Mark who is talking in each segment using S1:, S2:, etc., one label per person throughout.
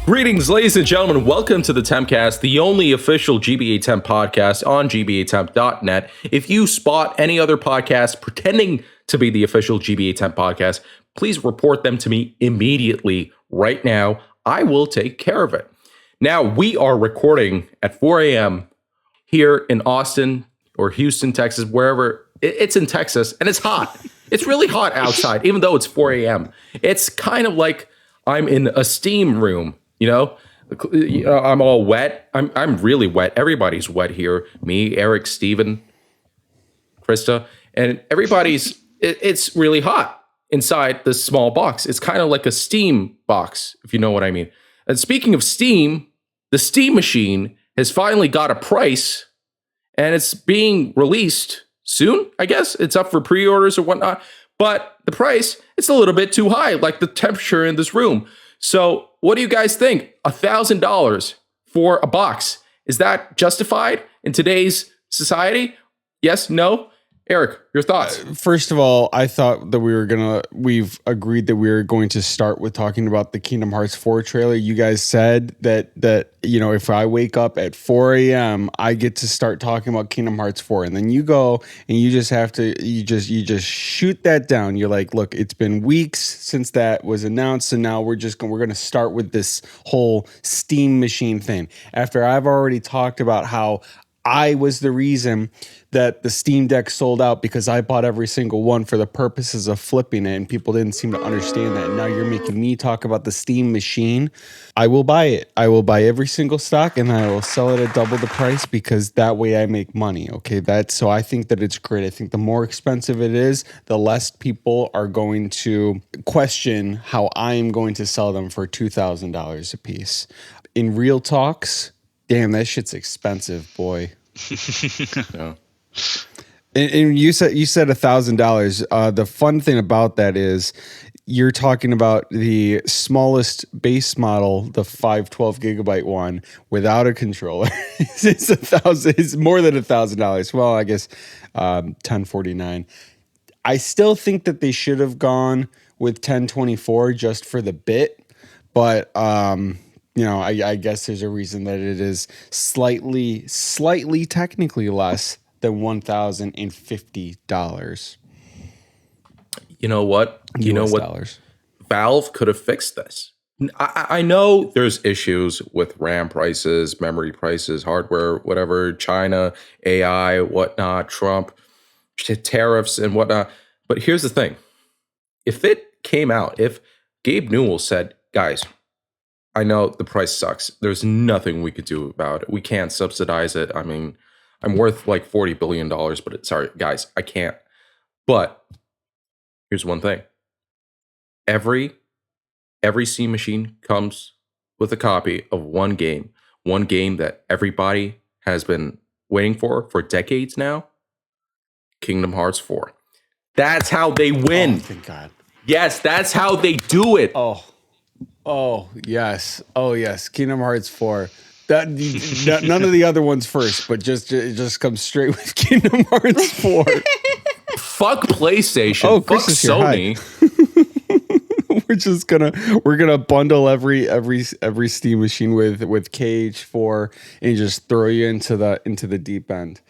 S1: Greetings, ladies and gentlemen. Welcome to the Tempcast, the only official GBA Temp podcast on GBAtemp.net. If you spot any other podcast pretending to be the official GBA Temp podcast, please report them to me immediately right now. I will take care of it. Now, we are recording at 4 a.m. here in Austin or Houston, Texas, wherever. It's in Texas, and it's hot. It's really hot outside, even though it's 4 a.m. It's kind of like I'm in a steam room. You know, I'm all wet. I'm really wet. Everybody's wet here. Me, Eric, Steven, Krista, and everybody's. It's really hot inside this small box. It's kind of like a steam box, if you know what I mean. And speaking of steam, the steam machine has finally got a price, and it's being released soon. I guess it's up for pre-orders or whatnot. But the price, it's a little bit too high, like the temperature in this room. So what do you guys think? $1,000 for a box. Is that justified in today's society? Yes, no? Eric, your thoughts?
S2: First of all, I thought that we've agreed that we were going to start with talking about the Kingdom Hearts 4 trailer. You guys said that you know, if I wake up at 4 a.m., I get to start talking about Kingdom Hearts 4. And then you go and you just have to, you just shoot that down. You're like, look, it's been weeks since that was announced. So now we're going to start with this whole Steam machine thing. After I've already talked about how I was the reason that the Steam Deck sold out because I bought every single one for the purposes of flipping it, and people didn't seem to understand that. And now you're making me talk about the Steam machine. I will buy it. I will buy every single stock, and I will sell it at double the price because that way I make money. Okay, so I think that it's great. I think the more expensive it is, the less people are going to question how I am going to sell them for $2,000 a piece. In real talks, damn, that shit's expensive, boy.
S1: No.
S2: And you said $1,000. The fun thing about that is you're talking about the smallest base model, the 512 gigabyte one, without a controller. It's $1,000. It's more than $1,000. Well, I guess $1,049. I still think that they should have gone with $1,024 just for the bit, but you know, I guess there's a reason that it is slightly technically less than $1,050.
S1: You know what?
S2: Dollars.
S1: Valve could have fixed this. I know there's issues with RAM prices, memory prices, hardware, whatever, China, AI, whatnot, Trump, tariffs and whatnot. But here's the thing. If it came out, if Gabe Newell said, guys, I know the price sucks. There's nothing we could do about it. We can't subsidize it. I mean, I'm worth like $40 billion, but sorry, guys, I can't. But here's one thing. Every Steam machine comes with a copy of one game that everybody has been waiting for decades now. Kingdom Hearts 4. That's how they win.
S2: Oh, thank God.
S1: Yes, that's how they do it.
S2: Oh, yes. Kingdom Hearts 4. None of the other ones first, but it just comes straight with Kingdom Hearts 4.
S1: Fuck PlayStation.
S2: Oh,
S1: fuck Sony.
S2: we're gonna bundle every Steam machine with KH4 and just throw you into the deep end.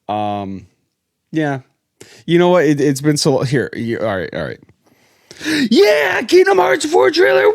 S2: Yeah. You know what? It's been so long. Here. All right. Yeah, Kingdom Hearts 4 trailer. Woo!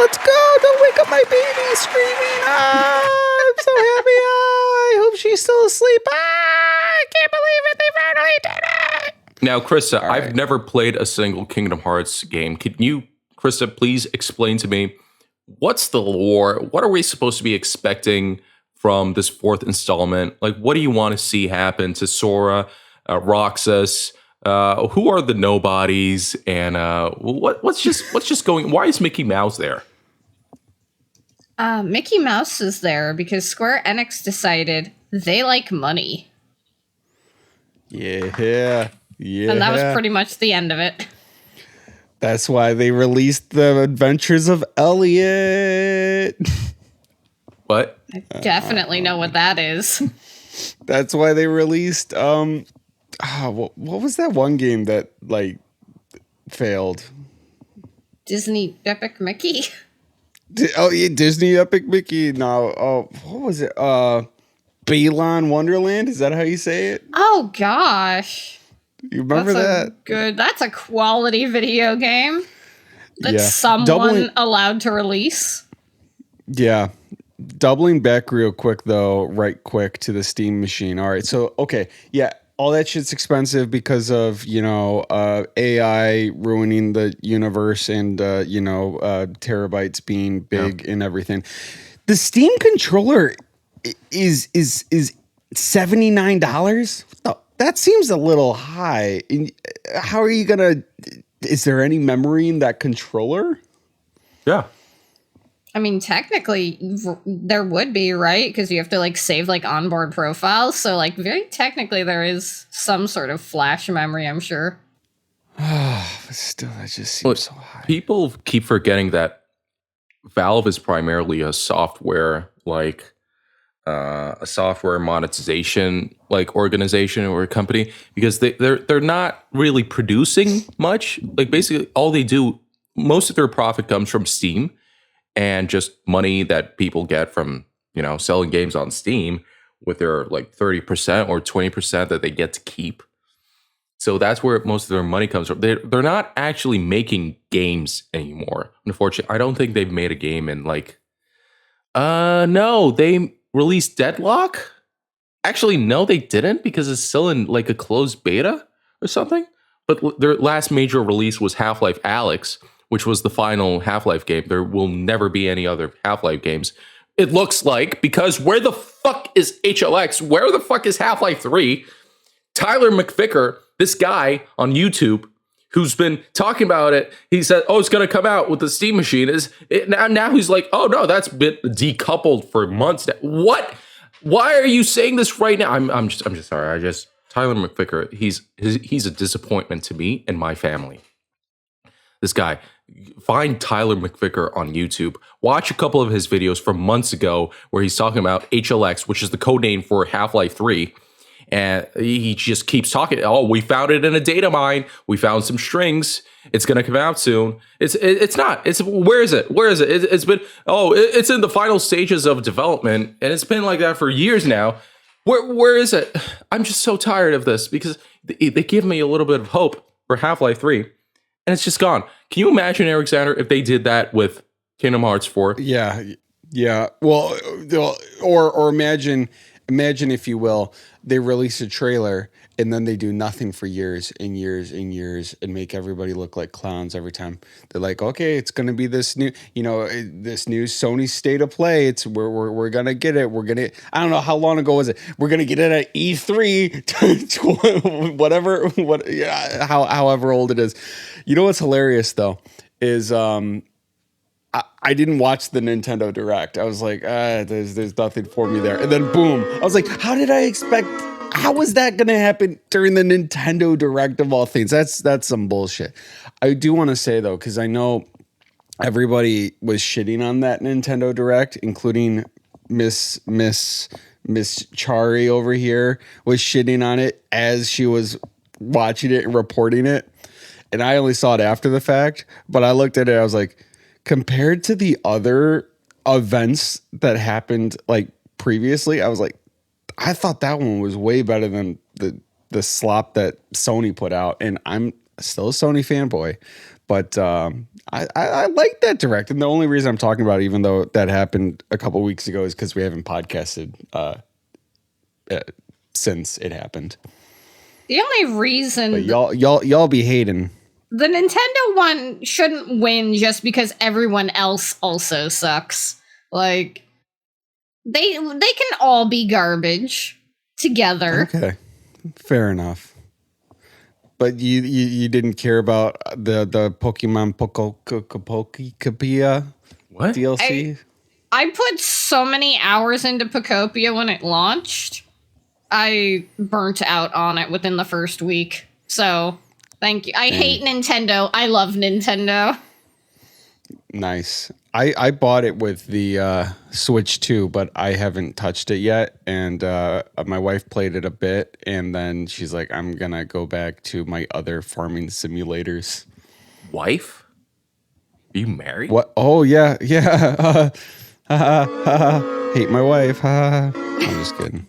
S2: Let's go. Don't wake up my baby screaming. I'm so happy. I hope she's still asleep. I can't believe it. They finally did it.
S1: Now, Krista, I've never played a single Kingdom Hearts game. Can you, Krista, please explain to me what's the lore? What are we supposed to be expecting from this fourth installment? Like, what do you want to see happen to Sora, Roxas? Who are the nobodies, and what's just going? Why is Mickey Mouse there?
S3: Mickey Mouse is there because Square Enix decided they like money.
S2: Yeah.
S3: And that was pretty much the end of it.
S2: That's why they released the Adventures of Elliot.
S1: What?
S3: I definitely know what that is.
S2: That's why they released what was that one game that like failed?
S3: Disney Epic Mickey.
S2: Oh yeah, Disney Epic Mickey. No, oh, what was it? Balon Wonderland. Is that how you say it?
S3: Oh gosh.
S2: You remember that?
S3: That's a quality video game that
S2: Yeah.
S3: someone allowed to release.
S2: Yeah. Doubling back real quick though, right quick to the Steam machine. All right. So, okay. Yeah. All that shit's expensive because of, AI ruining the universe and, terabytes being big and everything. The Steam controller is $79. That seems a little high. How are you gonna? Is there any memory in that controller?
S1: Yeah.
S3: I mean, technically, there would be, right? Because you have to like save like onboard profiles. So like, very technically, there is some sort of flash memory. I'm sure.
S2: But still, that just seems so high.
S1: People keep forgetting that Valve is primarily a software a software monetization organization or a company, because they're not really producing much. Like basically all they do, most of their profit comes from Steam and just money that people get from selling games on Steam, with their like 30% or 20% that they get to keep. So that's where most of their money comes from. They're not actually making games anymore. Unfortunately, I don't think they've made a game in no, they released Deadlock. Actually, no, they didn't, because it's still in like a closed beta or something. But their last major release was Half-Life Alyx, which was the final Half-Life game. There will never be any other Half-Life games, it looks like, because where the fuck is HLX? Where the fuck is Half-Life 3? Tyler McVicker, this guy on YouTube who's been talking about it, he said, "Oh, it's going to come out with the Steam machine." Now he's like, "Oh no, that's been decoupled for months now." What? Why are you saying this right now? I'm just sorry. Tyler McVicker, he's a disappointment to me and my family. This guy, find Tyler McVicker on YouTube. Watch a couple of his videos from months ago where he's talking about HLX, which is the code name for Half-Life 3. And he just keeps talking. "Oh, we found it in a data mine. We found some strings. It's going to come out soon." It's not. Where is it? It's been, it's in the final stages of development, and it's been like that for years now. Where is it? I'm just so tired of this, because they give me a little bit of hope for Half-Life 3, and it's just gone. Can you imagine, Alexander, if they did that with Kingdom Hearts 4?
S2: Yeah. Well, or imagine, if you will, they release a trailer and then they do nothing for years and years and years and make everybody look like clowns every time. They're like, "Okay, it's going to be this new, this new Sony State of Play. It's we're going to get it. I don't know how long ago was it. We're going to get it at E3, however old it is." You know what's hilarious though is I didn't watch the Nintendo Direct. I was like, there's nothing for me there. And then boom, I was like, how was that going to happen during the Nintendo Direct of all things? That's some bullshit. I do want to say though, because I know everybody was shitting on that Nintendo Direct, including Miss Chari over here was shitting on it as she was watching it and reporting it. And I only saw it after the fact, but I looked at it, I was like, compared to the other events that happened like previously, I was like, I thought that one was way better than the slop that Sony put out. And I'm still a Sony fanboy, but I like that Direct. And the only reason I'm talking about it, even though that happened a couple weeks ago, is because we haven't podcasted since it happened.
S3: The only reason,
S2: but y'all be hating.
S3: The Nintendo one shouldn't win just because everyone else also sucks. Like, they can all be garbage together.
S2: Okay, fair enough. But you didn't care about the Pokemon Pokopia DLC?
S3: I put so many hours into Pokopia when it launched. I burnt out on it within the first week. So... thank you. I hate Nintendo. I love Nintendo.
S2: Nice. I bought it with the Switch too, but I haven't touched it yet. And my wife played it a bit, and then she's like, "I'm gonna go back to my other farming simulators."
S1: Wife? Are you married?
S2: What? Oh yeah. Hate my wife. I'm just kidding.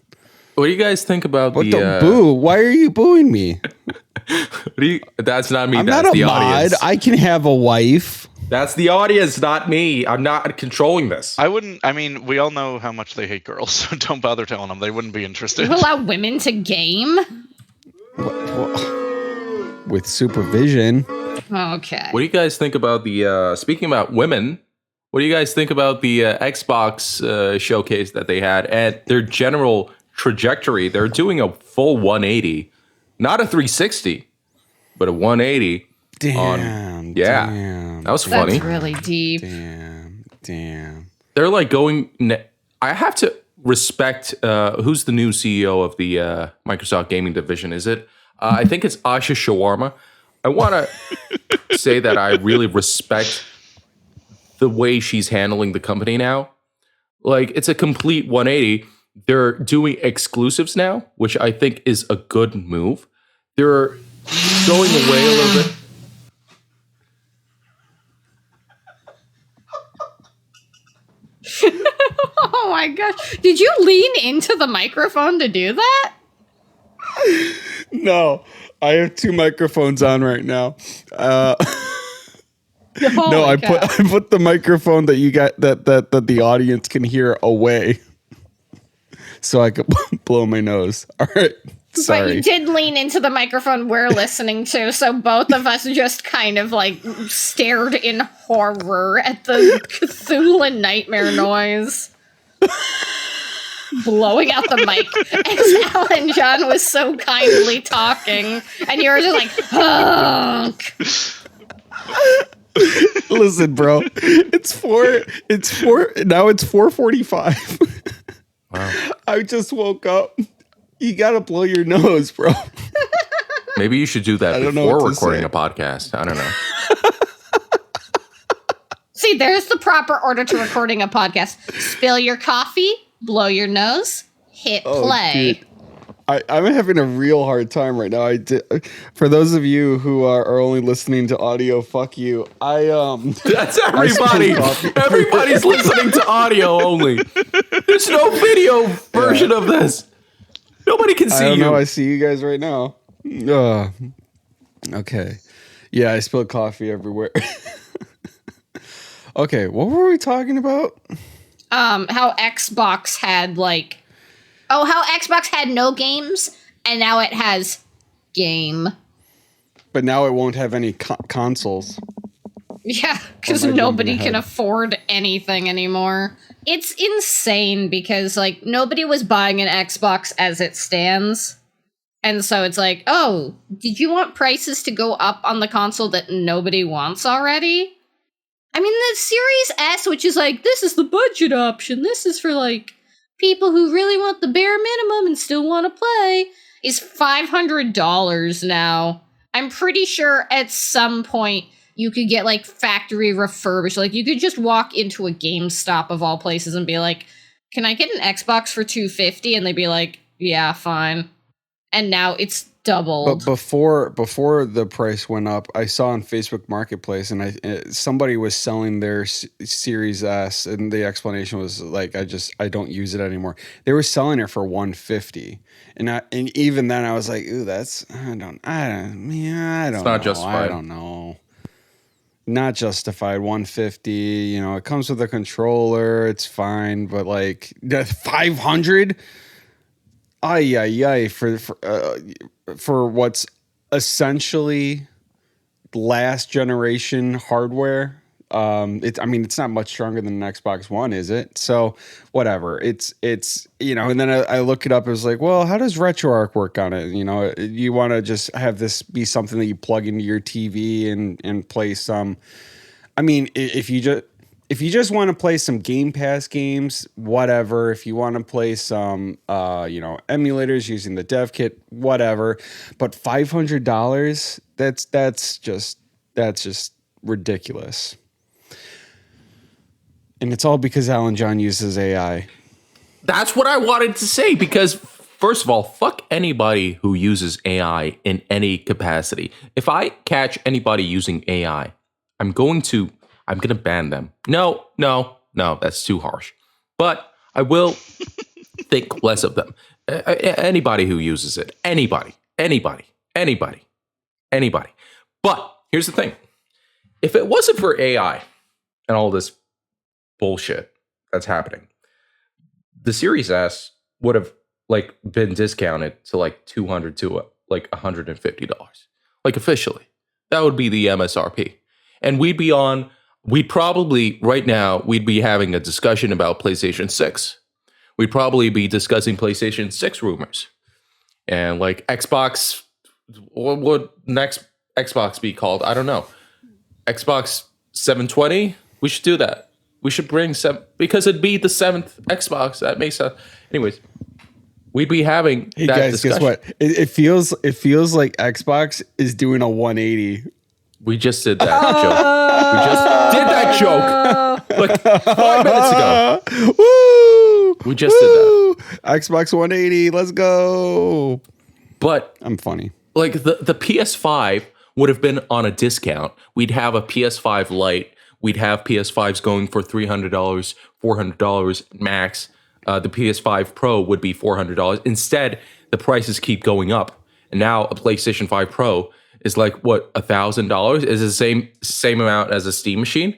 S1: What do you guys think about
S2: What
S1: the
S2: the boo? Why are you booing me?
S1: That's not me.
S2: I'm
S1: That's
S2: not a
S1: the
S2: mod.
S1: audience.
S2: I can have a wife.
S1: That's the audience, not me. I'm not controlling this.
S4: I mean, we all know how much they hate girls, so don't bother telling them. They wouldn't be interested.
S3: You allow women to game?
S2: With supervision.
S3: Okay.
S1: What do you guys think about the speaking about women? What do you guys think about the Xbox showcase that they had and their general trajectory? They're doing a full 180, not a 360, but a 180.
S2: Damn.
S1: That was funny.
S3: That's really deep.
S2: Damn.
S1: They're like going. I have to respect who's the new CEO of the Microsoft gaming division. Is it? I think it's Asha Shawarma. I want to say that I really respect the way she's handling the company now. Like, it's a complete 180. They're doing exclusives now, which I think is a good move. They're going away a little bit.
S3: Oh my gosh. Did you lean into the microphone to do that?
S2: No, I have two microphones on right now. No, I put the microphone that you got that the audience can hear away, so I could blow my nose. All right, sorry.
S3: But you did lean into the microphone we're listening to, so both of us just kind of like stared in horror at the Cthulhu nightmare noise. Blowing out the mic as Alan John was so kindly talking, and you were just like, honk.
S2: Listen, bro, it's 4:45.
S1: Wow.
S2: I just woke up. You gotta blow your nose, bro.
S1: Maybe you should do that
S2: don't know
S1: before
S2: what to
S1: recording
S2: say.
S1: a podcast. I don't know.
S3: See, there's the proper order to recording a podcast. Spill your coffee, blow your nose, hit play.
S2: Dude. I'm having a real hard time right now. For those of you who are only listening to audio, fuck you.
S1: That's everybody. Everybody's listening to audio only. There's no video version of this. Nobody can see
S2: I don't
S1: you.
S2: know. I see you guys right now. Okay. Yeah, I spilled coffee everywhere. Okay, what were we talking about?
S3: How Xbox had how Xbox had no games, and now it has game.
S2: But now it won't have any consoles.
S3: Yeah, because
S2: Or am I
S3: nobody
S2: jumping
S3: can
S2: ahead?
S3: afford anything anymore. It's insane because nobody was buying an Xbox as it stands. And so it's like, oh, did you want prices to go up on the console that nobody wants already? I mean, the Series S, which is this is the budget option. This is for people who really want the bare minimum and still want to play, is $500 now. I'm pretty sure at some point you could get factory refurbished. You could just walk into a GameStop of all places and be like, can I get an Xbox for $250? And they'd be like, yeah, fine. And now it's doubled.
S2: But before the price went up, I saw on Facebook Marketplace, and somebody was selling their Series S, and the explanation was I don't use it anymore. They were selling it for $150, and even then I was like, ooh, that's I don't
S1: It's not justified.
S2: I don't know. Not justified. $150. It comes with a controller. It's fine, but $500. Ay, for what's essentially last generation hardware. It's not much stronger than an Xbox One, is it? So whatever. It's and then I look it up. It was like, well, how does RetroArch work on it? You want to just have this be something that you plug into your TV and play some. I mean, if you just want to play some Game Pass games, whatever. If you want to play some, emulators using the dev kit, whatever. But $500, that's just ridiculous. And it's all because Alan John uses AI.
S1: That's what I wanted to say because, first of all, fuck anybody who uses AI in any capacity. If I catch anybody using AI, I'm going to I'm going to ban them. No, that's too harsh. But I will think less of them. Anybody who uses it, anybody. But here's the thing. If it wasn't for AI and all this bullshit that's happening, the Series S would have like been discounted to like $200 to like $150, like officially. That would be the MSRP, and we'd probably right now we'd be having a discussion about PlayStation 6. We'd probably be discussing PlayStation 6 rumors, and like Xbox. What would next Xbox be called? I don't know. Xbox 720. We should do that. We should bring because it'd be the 7th Xbox. That makes sense. Anyways, we'd be having
S2: Hey
S1: that
S2: guys,
S1: discussion.
S2: guess what? It feels like Xbox is doing a 180.
S1: We just did that joke. We just did that joke like 5 minutes ago.
S2: Woo!
S1: We just did that.
S2: Xbox 180. Let's go.
S1: But
S2: I'm funny.
S1: like the PS5 would have been on a discount. We'd have a PS5 Lite. We'd have PS5s going for $300, $400 max. The PS5 Pro would be $400. Instead, the prices keep going up. And now a PlayStation 5 Pro is like, what, $1,000? Is the same amount as a Steam machine?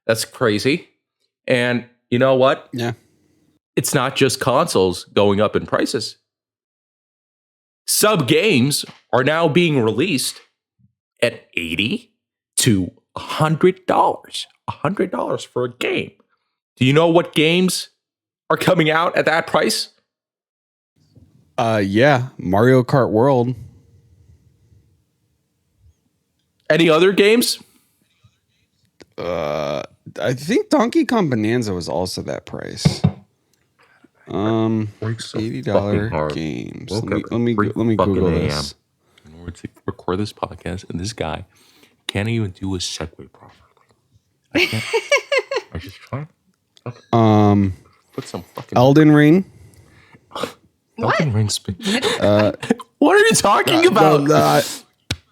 S1: That's crazy. And you know what?
S2: Yeah.
S1: It's not just consoles going up in prices. Sub games are now being released at $80 to $100. $100 for a game. Do you know what games are coming out at that price?
S2: Yeah, Mario Kart World.
S1: Any other games?
S2: I think Donkey Kong Bonanza was also that price. $80 games. Let me Google this.
S1: In order to record this podcast, and this guy can't even do a segue properly. I can't. I just try. Put some fucking
S2: Elden Ring.
S1: Elden Ring. What are you talking about?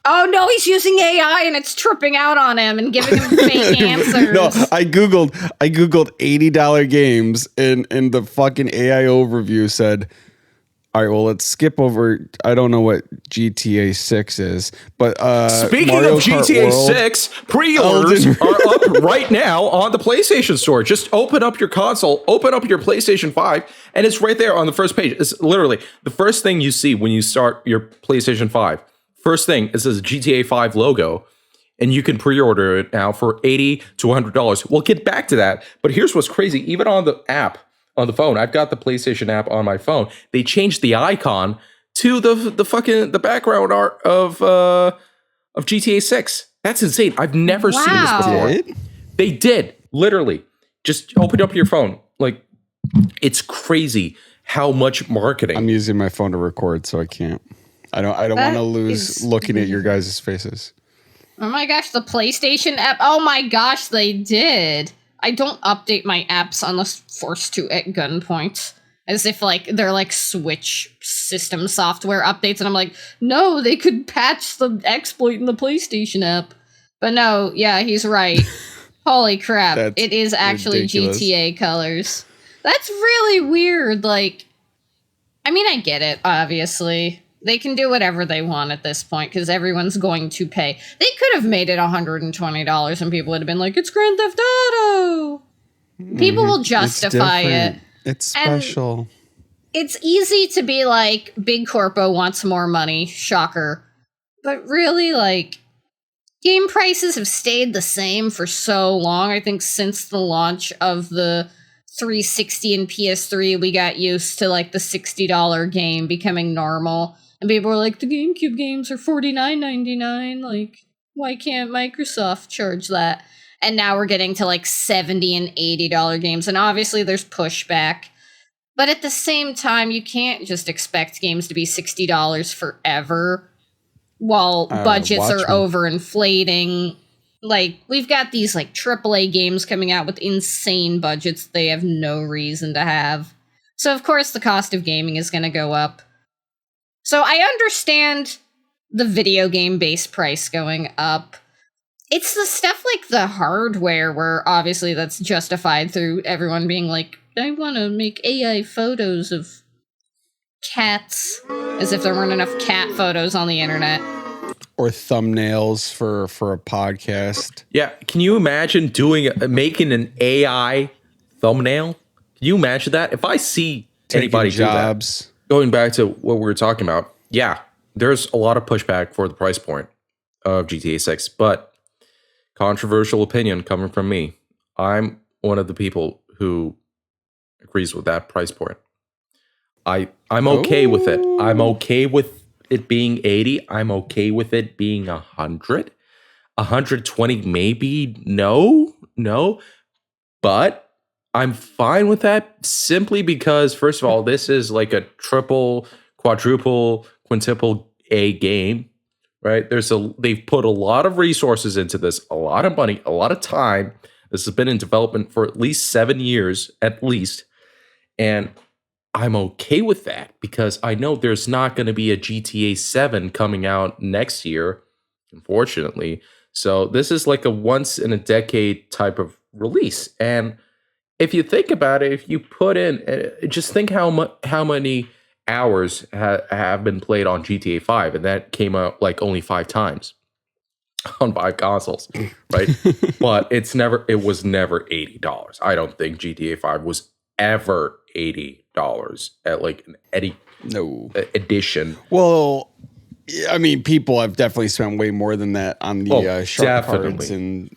S3: Oh no, he's using AI and it's tripping out on him and giving him fake answers.
S2: No, I googled $80 games, and the fucking AI overview said, all right, well, let's skip over. I don't know what GTA 6 is, but
S1: Speaking
S2: Mario
S1: of
S2: Kart
S1: GTA
S2: World,
S1: 6, pre-orders are up right now on the PlayStation Store. Just open up your console, open up your PlayStation 5, and it's right there on the first page. It's literally the first thing you see when you start your PlayStation 5. First thing, it says GTA 5 logo, and you can pre-order it now for $80 to $100. We'll get back to that, but here's what's crazy. Even on the app, on the phone, I've got the PlayStation app on my phone. They changed the icon to the background art of GTA 6. That's insane. I've never seen this before. They did, literally. Just open up your phone. Like, it's crazy how much marketing.
S2: I'm using my phone to record, so I can't. I don't want to lose looking at your guys' faces.
S3: Oh my gosh, the PlayStation app. Oh my gosh, they did. I don't update my apps unless forced to at gunpoint. As if like they're like Switch system software updates, and I'm like, no, they could patch the exploit in the PlayStation app. But no, yeah, he's right. Holy crap. It is actually ridiculous. GTA colors. That's really weird. Like, I mean, I get it, obviously. They can do whatever they want at this point because everyone's going to pay. They could have made it $120 and people would have been like, it's Grand Theft Auto. People will justify it.
S2: It's special.
S3: And it's easy to be like, Big Corpo wants more money. Shocker. But really, like, game prices have stayed the same for so long. I think since the launch of the 360 and PS3, we got used to like the $60 game becoming normal. And people were like, the GameCube games are $49.99. Like, why can't Microsoft charge that? And now we're getting to like $70 and $80 games. And obviously there's pushback. But at the same time, you can't just expect games to be $60 forever while budgets are overinflating. Like, we've got these like AAA games coming out with insane budgets they have no reason to have. So of course the cost of gaming is going to go up. So I understand the video game base price going up. It's the stuff like the hardware where obviously that's justified through everyone being like, I want to make AI photos of cats, as if there weren't enough cat photos on the internet.
S2: Or thumbnails for a podcast.
S1: Yeah, can you imagine making an AI thumbnail? Can you imagine that? If I see anybody do that, going back to what we were talking about, yeah, there's a lot of pushback for the price point of GTA 6, but controversial opinion coming from me. I'm one of the people who agrees with that price point. I'm okay with it. I'm okay with it being 80. I'm okay with it being 100. 120 maybe no, but I'm fine with that simply because, first of all, this is like a triple, quadruple, quintuple A game, right? They've put a lot of resources into this, a lot of money, a lot of time. This has been in development for at least 7 years, at least, and I'm okay with that because I know there's not going to be a GTA 7 coming out next year, unfortunately. So this is like a once in a decade type of release. And if you think about it, if you put in, just think how many hours have been played on GTA 5, and that came out like only 5 times on 5 consoles, right? But it was never $80. I don't think GTA 5 was ever $80 at like any edition.
S2: Well, I mean, people have definitely spent way more than that on the shark cards, and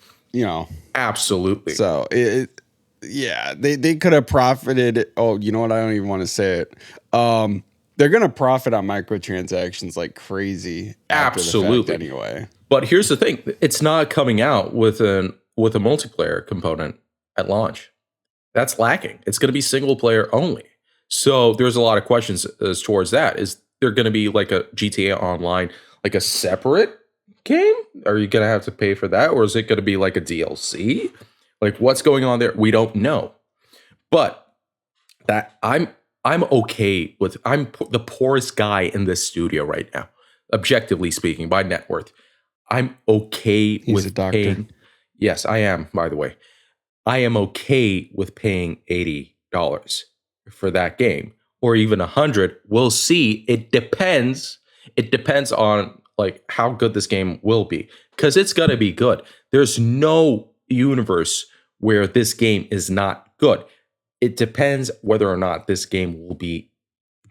S1: absolutely.
S2: So they could have profited. Oh, you know what? I don't even want to say it. They're gonna profit on microtransactions like crazy.
S1: Absolutely.
S2: Anyway,
S1: but here's the thing: it's not coming out with a multiplayer component at launch. That's lacking. It's going to be single player only. So there's a lot of questions as towards that. Is there going to be like a GTA Online, like a separate game? Are you going to have to pay for that? Or is it going to be like a DLC? Like what's going on there? We don't know. But that I'm okay with, I'm the poorest guy in this studio right now, objectively speaking, by net worth. I'm okay with paying. Yes, I am, by the way. I am okay with paying $80 for that game, or even 100. We'll see. It depends. It depends on like how good this game will be, because it's gonna be good. There's no universe where this game is not good. It depends whether or not this game will be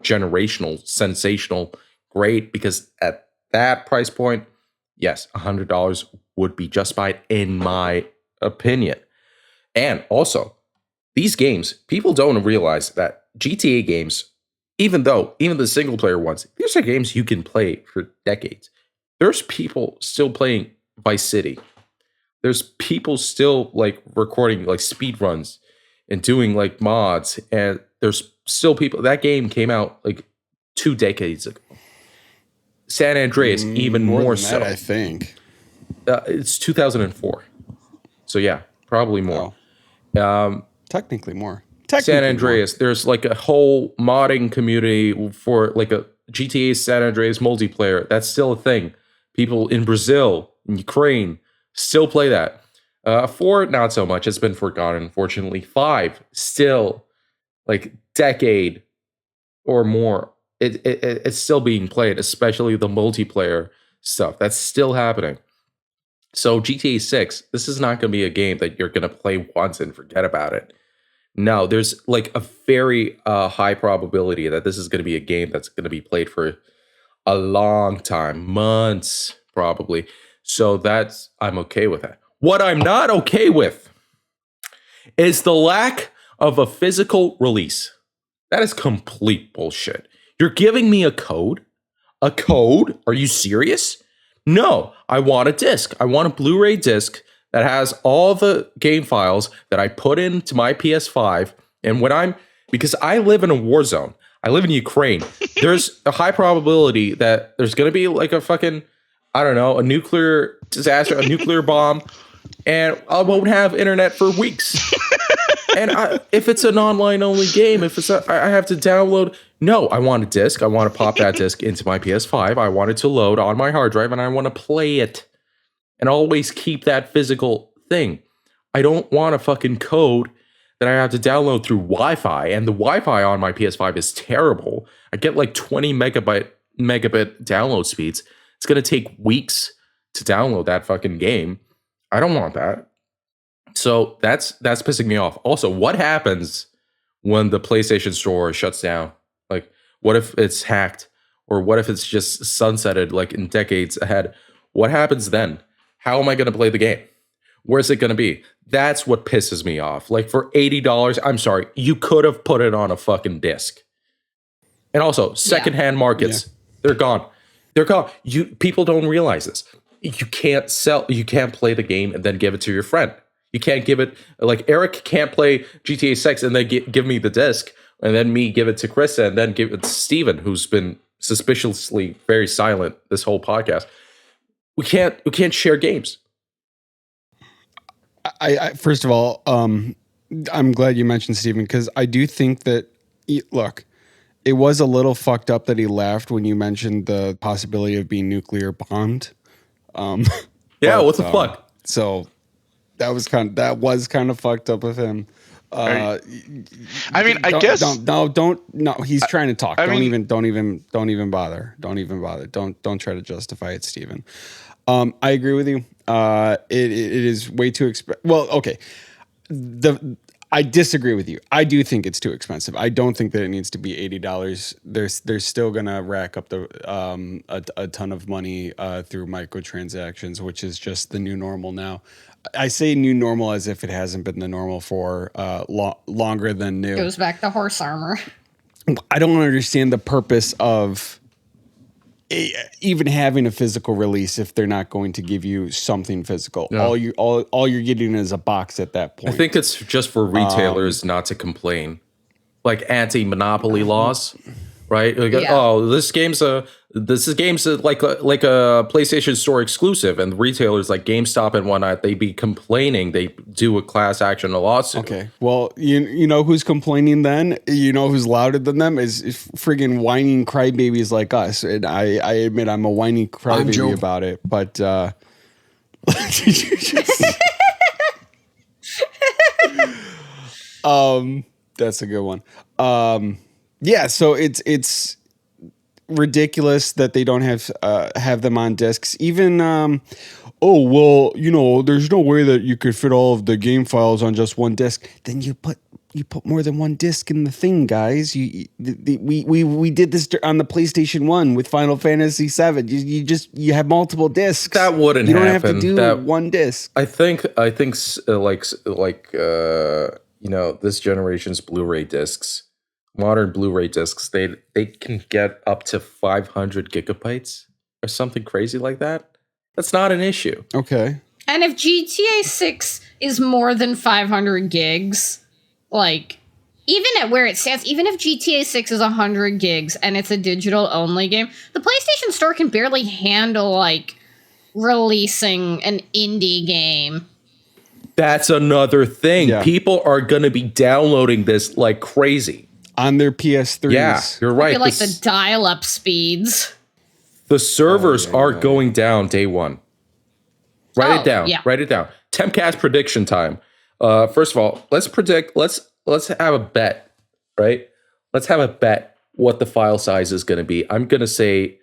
S1: generational, sensational, great. Because at that price point, yes, $100 would be just fine in my opinion. And also, these games, people don't realize that GTA games, even the single player ones, these are games you can play for decades. There's people still playing Vice City. There's people still like recording like speed runs and doing like mods. And there's still people. That game came out like 2 decades ago. San Andreas, even more so.
S2: I think
S1: it's 2004. So yeah, probably more.
S2: Technically more.
S1: San Andreas, there's like a whole modding community for like a GTA San Andreas multiplayer. That's still a thing. People in Brazil, in Ukraine, still play that. 4, not so much. It's been forgotten, unfortunately. 5, still like decade or more. It's still being played, especially the multiplayer stuff. That's still happening. So GTA 6, this is not going to be a game that you're going to play once and forget about it. No, there's like a very high probability that this is going to be a game that's going to be played for a long time, months probably. So I'm okay with that. What I'm not okay with is the lack of a physical release. That is complete bullshit. You're giving me a code? A code? Are you serious? No, I want a disc. I want a Blu-ray disc that has all the game files that I put into my PS5. And because I live in a war zone, I live in Ukraine. There's a high probability that there's going to be like a fucking, I don't know, a nuclear disaster, a nuclear bomb, and I won't have internet for weeks. And if it's an online only game, I have to download. No, I want a disc. I want to pop that disc into my PS5. I want it to load on my hard drive, and I want to play it. and always keep that physical thing. I don't want a fucking code that I have to download through Wi-Fi, and the Wi-Fi on my PS5 is terrible. I get like 20 megabit download speeds. It's gonna take weeks to download that fucking game. I don't want that. So that's pissing me off. Also, what happens when the PlayStation Store shuts down? Like, what if it's hacked, or what if it's just sunsetted like in decades ahead? What happens then? How am I gonna play the game? Where's it going to be? That's what pisses me off. Like, for $80, I'm sorry, you could have put it on a fucking disc. And also, secondhand markets, they're gone. They're gone. People don't realize this. You can't play the game and then give it to your friend. You can't give it, like, Eric can't play GTA 6 and then give me the disc, and then me give it to Krista, and then give it to Steven, who's been suspiciously very silent this whole podcast. We can't share games.
S2: I first of all, I'm glad you mentioned Steven, because I do think that, look, it was a little fucked up that he laughed when you mentioned the possibility of being nuclear bombed.
S1: Yeah, what the fuck?
S2: So that was kind of fucked up of him.
S4: I mean, I guess
S2: don't. He's trying to talk.
S4: I
S2: Don't
S4: mean-
S2: even bother. Don't even bother. Don't try to justify it, Steven. I agree with you. It is way too expensive. Well, okay. I disagree with you. I do think it's too expensive. I don't think that it needs to be $80. They're still gonna rack up a ton of money through microtransactions, which is just the new normal now. I say new normal as if it hasn't been the normal for longer than new.
S3: Goes back to horse armor.
S2: I don't understand the purpose of even having a physical release if they're not going to give you something physical.
S1: No.
S2: All you're getting is a box at that point.
S1: I think it's just for retailers not to complain, like anti-monopoly laws, right? Like,
S3: Yeah.
S1: oh, this game's like a PlayStation Store exclusive, and retailers like GameStop and whatnot, they be complaining. They do a class action lawsuit.
S2: Okay. Well, you know who's complaining then? You know who's louder than them is friggin' whining crybabies like us. And I admit I'm a whiny crybaby about it, but did you just that's a good one. Yeah, so it's ridiculous that they don't have them on discs. Even oh well, you know, there's no way that you could fit all of the game files on just one disc. Then you put more than one disc in the thing, guys. We did this on the PlayStation 1 with Final Fantasy 7. You have multiple discs.
S1: That wouldn't
S2: You don't
S1: happen.
S2: have to do one disc.
S1: I think you know, this generation's Blu-ray discs, modern Blu-ray discs, they can get up to 500 gigabytes or something crazy like that. That's not an issue.
S2: Okay.
S3: And if GTA 6 is more than 500 gigs, like, even at where it stands, even if GTA 6 is 100 gigs and it's a digital only game, the PlayStation Store can barely handle, like, releasing an indie game.
S1: That's another thing.
S2: Yeah.
S1: People are going to be downloading this like crazy
S2: On their PS3s.
S1: Yeah, you're right.
S3: Feel like the dial-up speeds.
S1: The servers are going down day one. Write it down.
S3: Yeah.
S1: Write it down. Tempcast prediction time. First of all, let's predict. Let's have a bet. Right. Let's have a bet what the file size is going to be. I'm going to say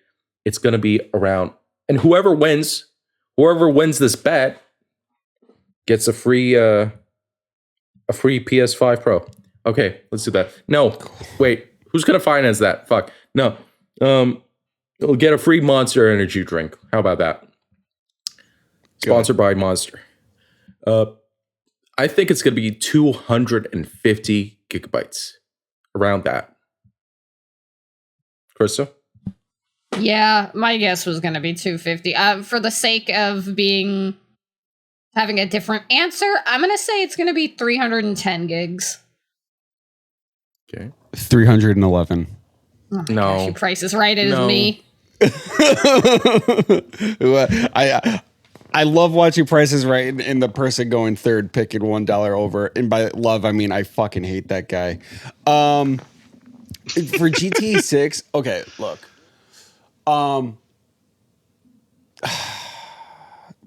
S1: it's going to be around. And whoever wins this bet gets a free PS5 Pro. Okay, let's do that. No, wait. Who's going to finance that? Fuck. No. We'll get a free Monster Energy drink. How about that? Sponsored by Monster. I think it's going to be 250 gigabytes. Around that. Krista?
S3: Yeah, my guess was going to be 250. For the sake of having a different answer, I'm going to say it's going to be 310 gigs.
S1: Okay.
S2: 311.
S3: Oh my
S1: No.
S3: gosh, your Price is Right. It is
S1: No.
S3: me.
S2: I love watching Prices Right and the person going third picking $1 over. And by love, I mean I fucking hate that guy. For GTA 6, okay, look.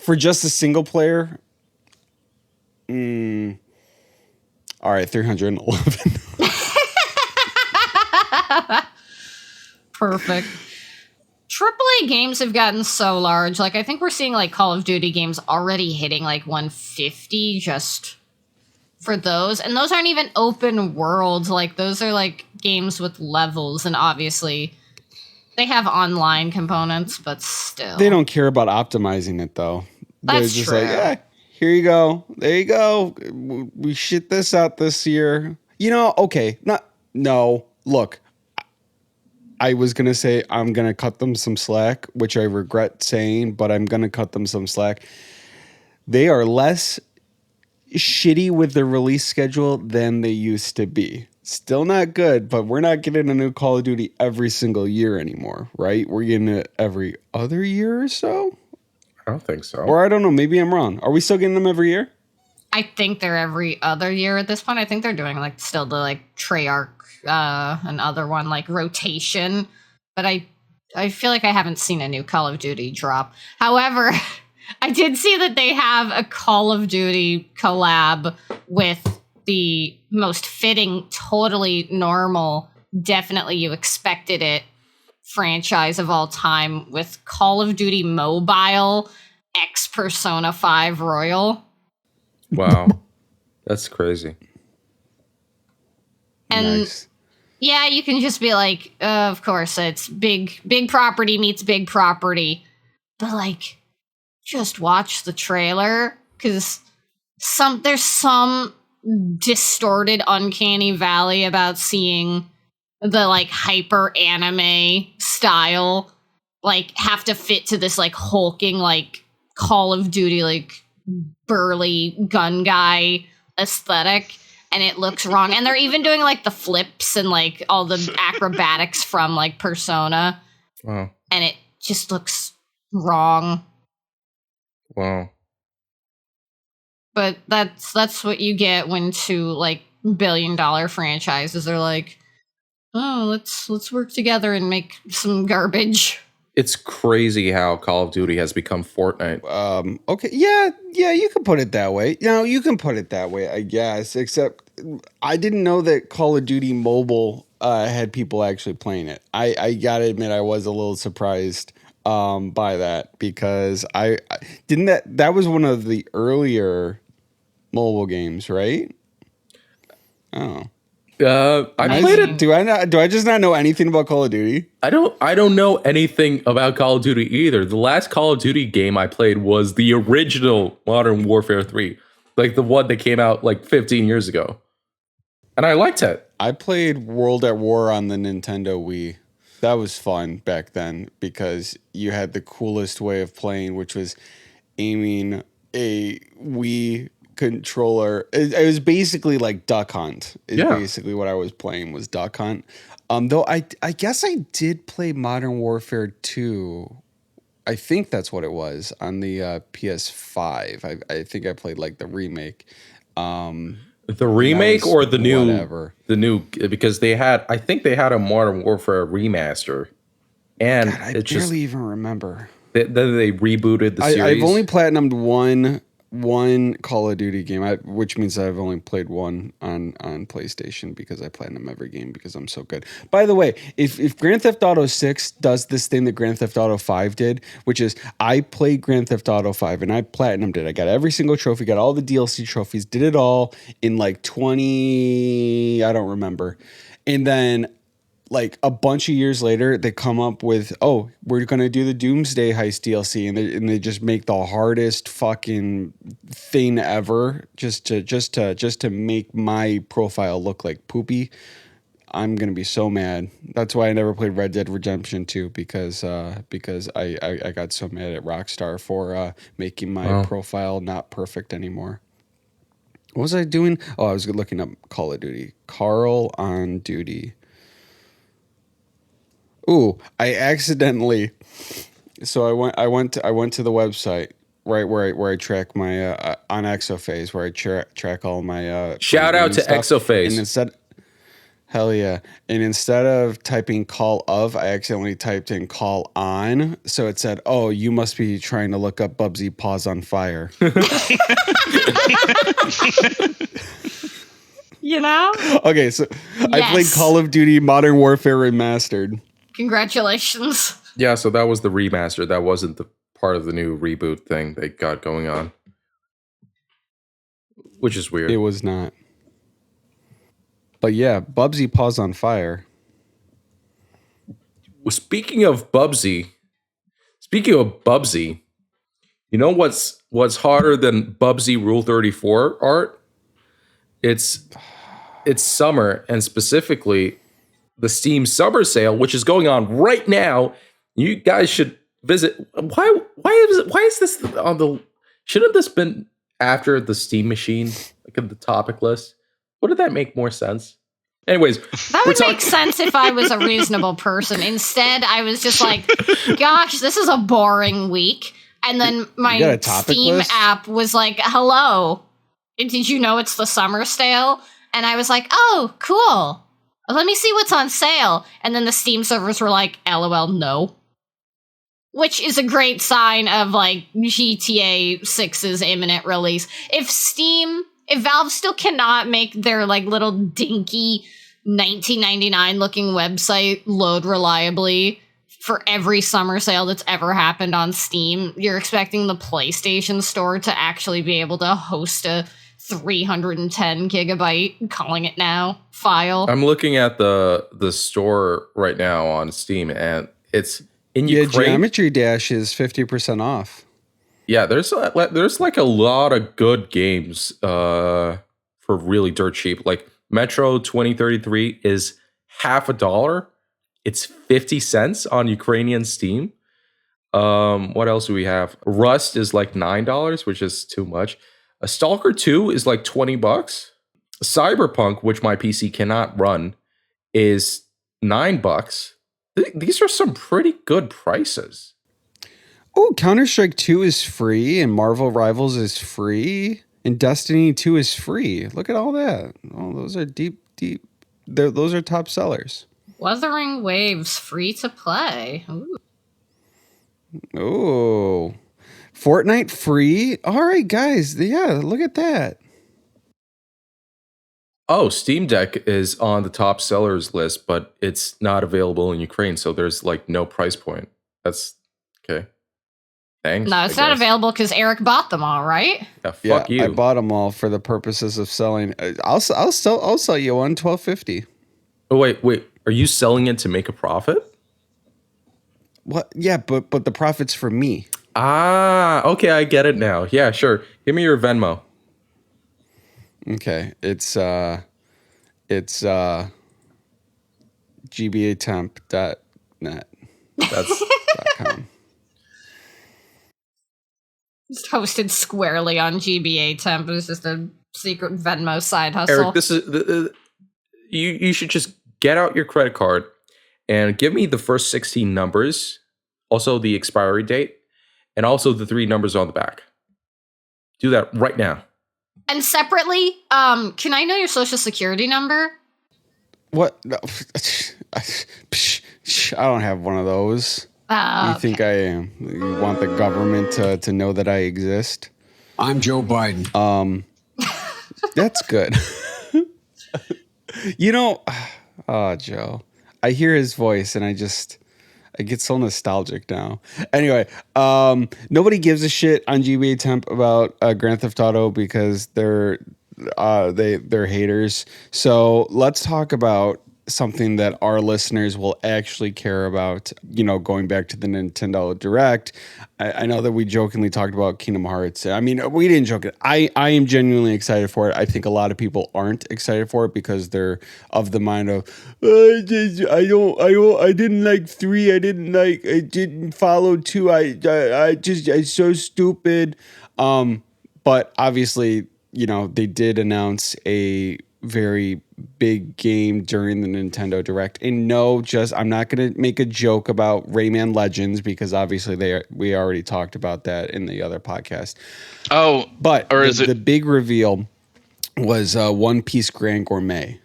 S2: For just a single player, all right, 311.
S3: Perfect. AAA games have gotten so large. Like, I think we're seeing like Call of Duty games already hitting like 150 just for those. And those aren't even open worlds. Like, those are like games with levels. And obviously, they have online components, but still.
S2: They don't care about optimizing it, though. They're
S3: That's
S2: just
S3: true.
S2: like, yeah, here you go. There you go. We shit this out this year. You know, okay. No. Look, I was going to say I'm going to cut them some slack, which I regret saying, but I'm going to cut them some slack. They are less shitty with the release schedule than they used to be. Still not good, but we're not getting a new Call of Duty every single year anymore, right? We're getting it every other year or so?
S1: I don't think so.
S2: Or I don't know, maybe I'm wrong. Are we still getting them every year?
S3: I think they're every other year at this point. I think they're doing like still the like Treyarch another one like rotation, but I feel like I haven't seen a new Call of Duty drop. However, I did see that they have a Call of Duty collab with the most fitting, totally normal, definitely you expected it franchise of all time with Call of Duty Mobile X Persona 5 Royal.
S1: Wow. That's crazy.
S3: And
S2: Nice.
S3: yeah, you can just be like, of course, it's big property meets big property. But like, just watch the trailer, because there's some distorted uncanny valley about seeing the like hyper anime style like have to fit to this like hulking like Call of Duty like burly gun guy aesthetic, and it looks wrong. And they're even doing like the flips and like all the acrobatics from like Persona,
S1: Wow.
S3: and it just looks wrong.
S1: Wow.
S3: But that's what you get when two like billion-dollar franchises are like, oh, let's work together and make some garbage.
S1: It's crazy how Call of Duty has become Fortnite.
S2: Okay. Yeah, you can put it that way. You can put it that way, I guess. Except I didn't know that Call of Duty Mobile had people actually playing it. I gotta admit, I was a little surprised by that, because I didn't that was one of the earlier mobile games, right? Oh.
S1: I played it.
S2: Do I just not know anything about Call of Duty?
S1: I don't know anything about Call of Duty either. The last Call of Duty game I played was the original Modern Warfare 3, like the one that came out like 15 years ago. And I liked it.
S2: I played World at War on the Nintendo Wii. That was fun back then, because you had the coolest way of playing, which was aiming a Wii controller. It was basically like Duck Hunt. Basically what I was playing was Duck Hunt. Though I guess I did play Modern Warfare 2. I think that's what it was on the PS5. I think I played like the remake.
S1: The remake or the new?
S2: Whatever.
S1: The new, because I think they had a Modern Warfare remaster, and
S2: God, I
S1: it
S2: barely even remember.
S1: Then they rebooted the series.
S2: I've only platinumed one Call of Duty game, which means I've only played one on PlayStation, because I platinum every game because I'm so good. By the way, if Grand Theft Auto 6 does this thing that Grand Theft Auto 5 did, which is I played Grand Theft Auto 5 and I platinumed it. I got every single trophy, got all the DLC trophies, did it all in like 20, I don't remember. And then like a bunch of years later, they come up with, oh, we're gonna do the Doomsday Heist DLC, and they just make the hardest fucking thing ever, just to make my profile look like poopy. I'm gonna be so mad. That's why I never played Red Dead Redemption 2, because I got so mad at Rockstar for making my profile not perfect anymore. What was I doing? Oh, I was looking up Call of Duty. Carl on Duty. Ooh, I accidentally. So I went to the website right where I track my on Exophase, where I track all my
S1: Shout out to
S2: stuff.
S1: Exophase.
S2: And it said, Hell yeah. And instead of typing call of, I accidentally typed in call on. So it said, oh, you must be trying to look up Bubsy Paws on Fire.
S3: You know?
S2: Okay, so I played
S3: Yes.
S2: Call of Duty Modern Warfare Remastered.
S3: Congratulations.
S1: Yeah, so that was the remaster. That wasn't the part of the new reboot thing they got going on. Which is weird.
S2: It was not. But yeah, Bubsy Paws on Fire.
S1: Speaking of Bubsy, you know what's harder than Bubsy Rule 34 art? It's summer, and specifically the Steam Summer Sale, which is going on right now. You guys should visit. Why is this on the? Shouldn't this been after the Steam Machine, like in the topic list? Wouldn't that make more sense? Anyways,
S3: That would make sense if I was a reasonable person. Instead, I was just like, gosh, this is a boring week. And then
S2: You got
S3: my
S2: a topic
S3: Steam
S2: list?
S3: app was like, hello, did you know it's the summer sale? And I was like, oh, cool. Let me see what's on sale. And then the Steam servers were like, LOL, no. Which is a great sign of like GTA 6's imminent release. If Valve still cannot make their like little dinky 1999 looking website load reliably for every summer sale that's ever happened on Steam, you're expecting the PlayStation Store to actually be able to host a 310 gigabyte, calling it now, file.
S1: I'm looking at the store right now on Steam, and it's in
S2: Yeah,
S1: Ukraine.
S2: Geometry Dash is 50% off.
S1: Yeah, there's like a lot of good games for really dirt cheap. Like Metro 2033 is $50. It's 50 cents on Ukrainian Steam. What else do we have? Rust is like $9, which is too much. A Stalker 2 is like $20. Cyberpunk, which my PC cannot run, is $9. These are some pretty good prices.
S2: Oh, Counter-Strike 2 is free, and Marvel Rivals is free, and Destiny 2 is free. Look at all that. Oh, those are deep. Those are top sellers.
S3: Wuthering Waves free to play. Ooh.
S2: Oh, Fortnite free. All right, guys. Yeah, look at that.
S1: Oh, Steam Deck is on the top sellers list, but it's not available in Ukraine, so there's like no price point. That's okay. Thanks.
S3: No, it's
S1: I
S3: not
S1: guess.
S3: available because Eric bought them all, right?
S1: Yeah, fuck
S2: Yeah,
S1: you.
S2: I bought them all for the purposes of selling. I'll sell you one $12.50.
S1: Oh wait. Are you selling it to make a profit?
S2: What? Yeah, but the profit's for me.
S1: Ah, okay, I get it now. Yeah, sure. Give me your Venmo.
S2: Okay, it's gbatemp.net.
S1: That's
S2: .com.
S3: It's hosted squarely on GBA Temp. It was just a secret Venmo side hustle.
S1: Eric. This is you should just get out your credit card and give me the first 16 numbers, also the expiry date, and also the 3 numbers on the back. Do that right now.
S3: And separately, can I know your social security number?
S2: What? No. I don't have one of those. Who you think I am? You want the government to know that I exist?
S5: I'm Joe Biden.
S2: That's good. You know, oh, Joe. I hear his voice and I get so nostalgic now. Anyway, nobody gives a shit on GBA Temp about Grand Theft Auto because they're haters. So let's talk about something that our listeners will actually care about. You know, going back to the Nintendo Direct, I know that we jokingly talked about Kingdom Hearts. I mean, we didn't joke it. I am genuinely excited for it. I think a lot of people aren't excited for it because they're of the mind of I didn't like 3. I didn't follow 2. It's so stupid. But obviously, you know, they did announce a very big game during the Nintendo Direct. And no, I'm not going to make a joke about Rayman Legends because obviously we already talked about that in the other podcast.
S4: Oh,
S2: But
S4: or
S2: the big reveal was One Piece Grand Gourmet.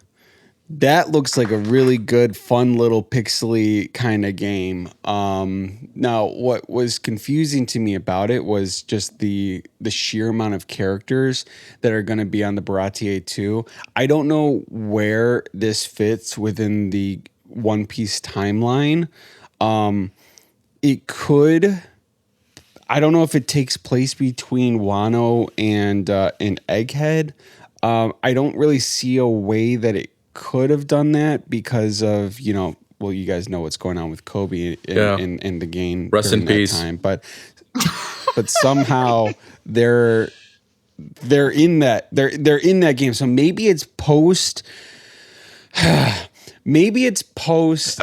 S2: That looks like a really good, fun little pixely kind of game. Now, what was confusing to me about it was just the sheer amount of characters that are going to be on the Baratier 2. I don't know where this fits within the One Piece timeline. It could. I don't know if it takes place between Wano and Egghead. I don't really see a way that it could have done that because of, well, you guys know what's going on with Kobe in the game.
S1: Rest in
S2: during that
S1: peace.
S2: time. But somehow they're in that game. So maybe it's post. Maybe it's post.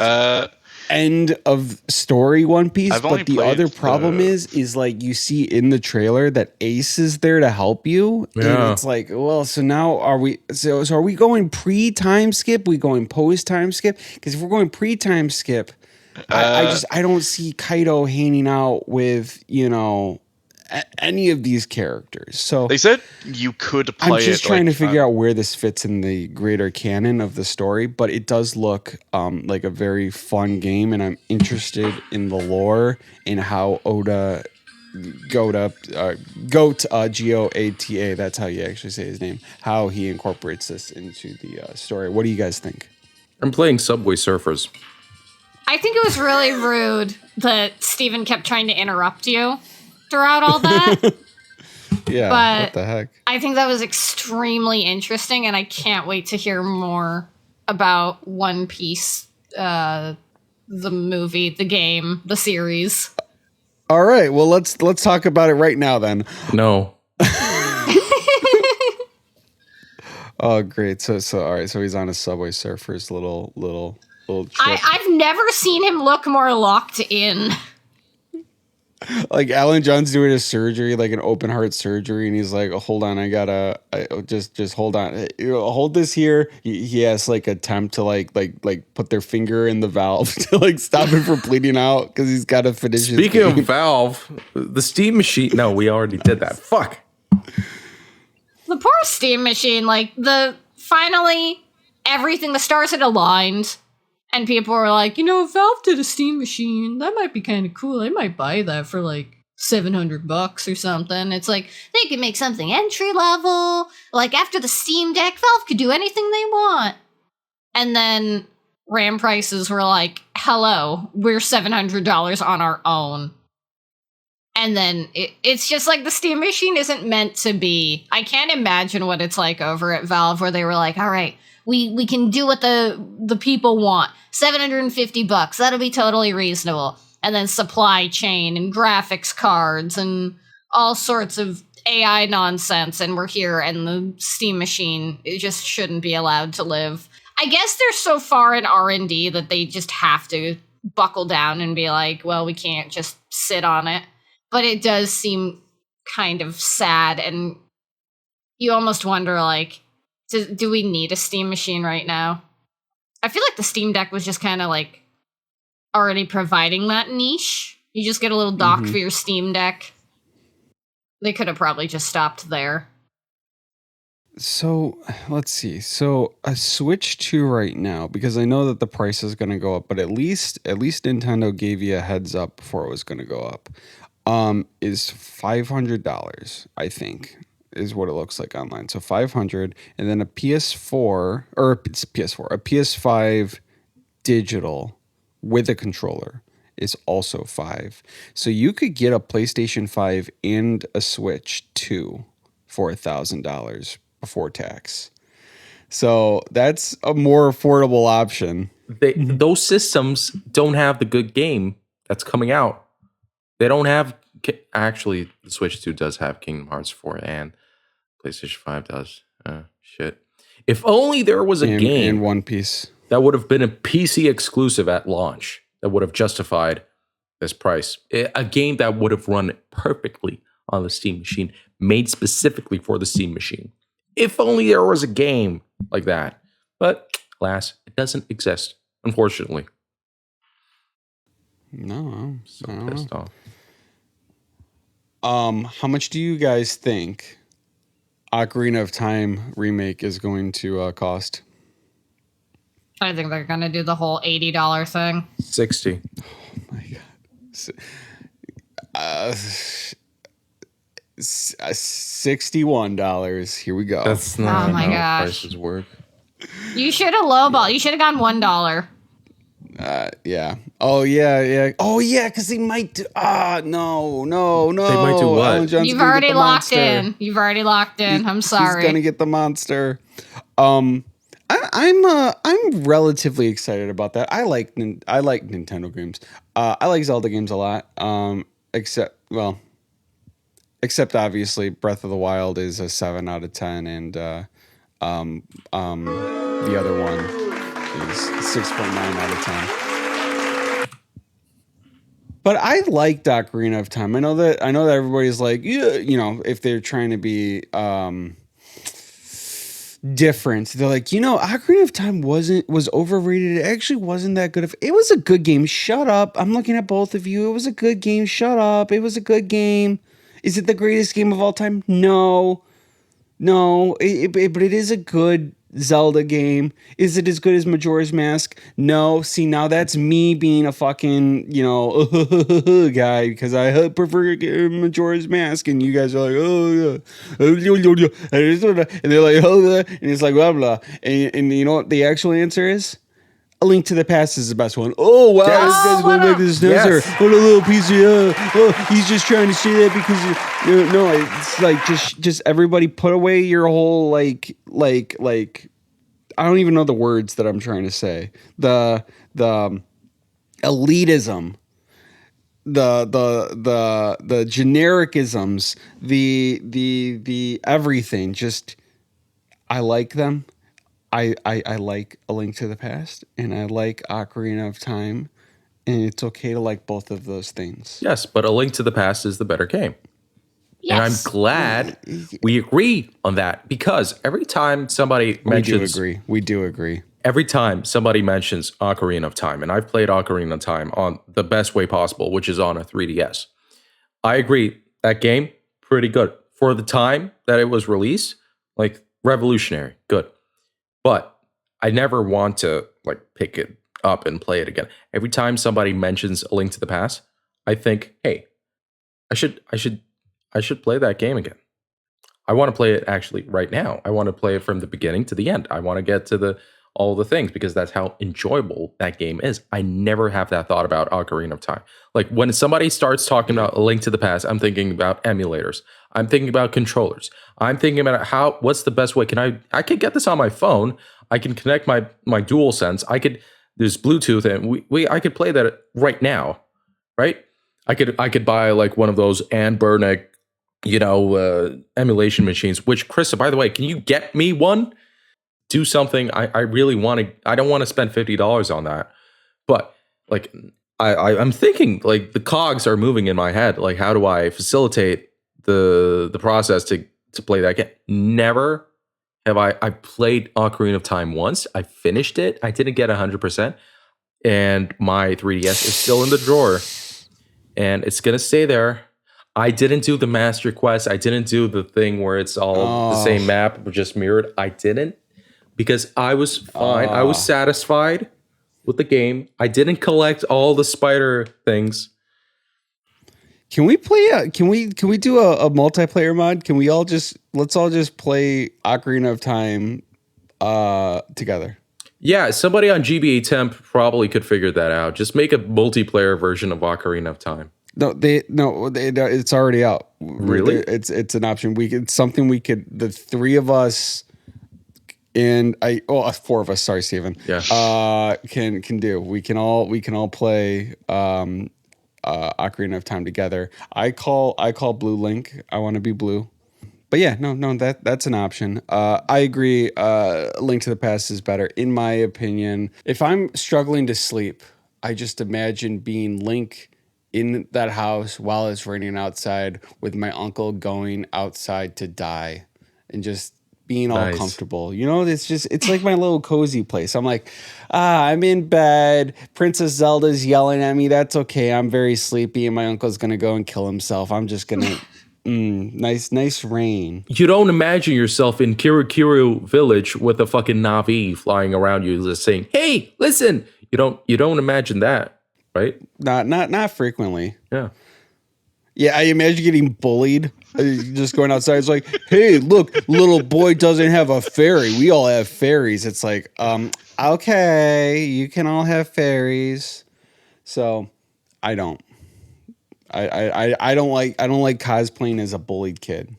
S2: End of story One Piece,
S4: I've only
S2: but the
S4: played
S2: other problem is like you see in the trailer that Ace is there to help you, and
S1: Yeah.
S2: it's like, well, so now are we going pre time skip? We going post time skip? Because if we're going pre time skip, I don't see Kaido hanging out with any of these characters. So
S4: They said you could play it.
S2: I'm just trying to figure out where this fits in the greater canon of the story, but it does look like a very fun game, and I'm interested in the lore and how Goat, Goata, that's how you actually say his name, how he incorporates this into the story. What do you guys think?
S1: I'm playing Subway Surfers.
S3: I think it was really rude that Steven kept trying to interrupt you throughout all that.
S2: Yeah,
S3: But
S2: what the heck?
S3: I think that was extremely interesting, and I can't wait to hear more about One Piece, the movie, the game, the series.
S2: All right, well let's talk about it right now then.
S1: No.
S2: Oh, great. So all right. So he's on a Subway Surfers little trip.
S3: I've never seen him look more locked in.
S2: Like Alan John's doing a surgery, like an open heart surgery, and he's like, oh, "Hold on, just hold on, hold this here." He has like attempt to like put their finger in the valve to like stop it from bleeding out because he's got to finish.
S1: Speaking of Valve, the Steam machine. No, we already did that. Fuck.
S3: The poor Steam machine, finally everything, the stars had aligned. And people were like, if Valve did a Steam machine, that might be kind of cool. I might buy that for like $700 or something. It's like, they could make something entry level. Like after the Steam Deck, Valve could do anything they want. And then RAM prices were like, hello, we're $700 on our own. And then it's just like the Steam machine isn't meant to be. I can't imagine what it's like over at Valve where they were like, all right, we can do what the people want. $750. That'll be totally reasonable. And then supply chain and graphics cards and all sorts of AI nonsense. And we're here, and the Steam machine, it just shouldn't be allowed to live. I guess they're so far in R&D that they just have to buckle down and be like, well, we can't just sit on it. But it does seem kind of sad, and you almost wonder, like, do we need a Steam machine right now? I feel like the Steam Deck was just kind of like already providing that niche. You just get a little dock for your Steam Deck. They could have probably just stopped there.
S2: So let's see. So a Switch 2 right now, because I know that the price is going to go up, but at least Nintendo gave you a heads up before it was going to go up. Is $500, I think, is what it looks like online. So 500, and then a PS4 or a PS5 digital with a controller is also $5. So you could get a PlayStation 5 and a Switch 2 for $1,000 before tax. So that's a more affordable option.
S1: Those systems don't have the good game that's coming out. They don't have. Actually, the Switch 2 does have Kingdom Hearts 4, and PlayStation 5 does. Shit. If only there was a game
S2: in One Piece
S1: that would have been a PC exclusive at launch that would have justified this price. A game that would have run perfectly on the Steam machine, made specifically for the Steam machine. If only there was a game like that. But alas, it doesn't exist, unfortunately.
S2: No,
S1: So pissed off.
S2: How much do you guys think Ocarina of Time remake is going to cost?
S3: I think they're gonna do the whole $80 thing.
S1: 60.
S2: $61. Here we go.
S1: That's not
S3: Oh my
S1: how
S3: gosh.
S1: prices work.
S3: You should have lowball. You should have gone $1.
S2: Yeah. Oh yeah. Oh yeah, because they might do. No.
S1: They might do what?
S2: Alan Johnson
S3: You've
S2: gonna
S3: already
S2: get the
S3: locked
S2: monster.
S3: in. You've already locked in. I'm sorry.
S2: He's gonna get the monster. I'm relatively excited about that. I like Nintendo games. I like Zelda games a lot. Except obviously Breath of the Wild is a 7 out of 10, and the other one is 6.9 out of 10. But I like Ocarina of Time. I know that everybody's like, yeah, if they're trying to be different, they're like, Ocarina of Time was overrated. It actually wasn't that good. It was a good game. Shut up. I'm looking at both of you. It was a good game. Shut up. It was a good game. Is it the greatest game of all time? No. But it is a good Zelda game. Is it as good as Majora's Mask? No. See, now that's me being a fucking, guy, because I prefer Majora's Mask, and you guys are like, oh, yeah. And they're like, oh, and it's like, blah, blah. And you know what the actual answer is? A Link to the Past is the best one. Oh, wow.
S1: Yes.
S2: This guy's going back to the SNES.
S1: Yes.
S2: What a little piece of, he's just trying to say that because, no, it's like, just everybody put away your whole, like, I don't even know the words that I'm trying to say. The elitism, the genericisms, the everything. Just, I like them. I like A Link to the Past, and I like Ocarina of Time, and it's okay to like both of those things.
S1: Yes, but A Link to the Past is the better game.
S3: Yes.
S1: And I'm glad we agree on that, because every time somebody mentions...
S2: We do agree.
S1: Every time somebody mentions Ocarina of Time, and I've played Ocarina of Time on the best way possible, which is on a 3DS, I agree, that game, pretty good. For the time that it was released, like, revolutionary, good. But I never want to pick it up and play it again. Every time somebody mentions A Link to the Past, I think, hey, I should play that game again. I want to play it actually right now. I want to play it from the beginning to the end. I want to get to all the things, because that's how enjoyable that game is. I never have that thought about Ocarina of Time. Like, when somebody starts talking about A Link to the Past, I'm thinking about emulators. I'm thinking about controllers. I'm thinking about what's the best way. I could get this on my phone. I can connect my DualSense. There's Bluetooth, and I could play that right now, right? I could buy like one of those Ann Burnick, emulation machines, which, Krista, by the way, can you get me one? Do something. I really want to. I don't want to spend $50 on that, but like I'm thinking, like, the cogs are moving in my head. Like, how do I facilitate the process to play that game? Never have I played Ocarina of Time once. I finished it. I didn't get 100%, and my 3DS is still in the drawer, and it's gonna stay there. I didn't do the master quest. I didn't do the thing where it's all the same map but just mirrored. I didn't, because I was fine. I was satisfied with the game. I didn't collect all the spider things.
S2: Can we play? Can we do a multiplayer mod? Can we let's all just play Ocarina of Time together?
S1: Yeah, somebody on GBA Temp probably could figure that out. Just make a multiplayer version of Ocarina of Time.
S2: No, it's already out.
S1: Really?
S2: It's an option. It's something we could, the three of us, and four of us. Sorry, Steven.
S1: Yeah.
S2: Can do. We can all play Ocarina of Time together. I call Blue Link. I want to be blue. But yeah, no, that's an option. I agree. Link to the Past is better, in my opinion. If I'm struggling to sleep, I just imagine being Link in that house while it's raining outside, with my uncle going outside to die, and just being all comfortable. It's like my little cozy place. I'm like, I'm in bed. Princess Zelda's yelling at me. That's okay. I'm very sleepy, and my uncle's gonna go and kill himself. I'm just gonna Nice rain.
S1: You don't imagine yourself in Kirikiri village with a fucking Navi flying around you just saying, "Hey, listen." You don't imagine that, right?
S2: Not frequently.
S1: Yeah.
S2: Yeah, I imagine getting bullied. Just going outside. It's like, hey, look, little boy doesn't have a fairy. We all have fairies. It's like, okay, you can all have fairies. So I don't. I don't like cosplaying as a bullied kid.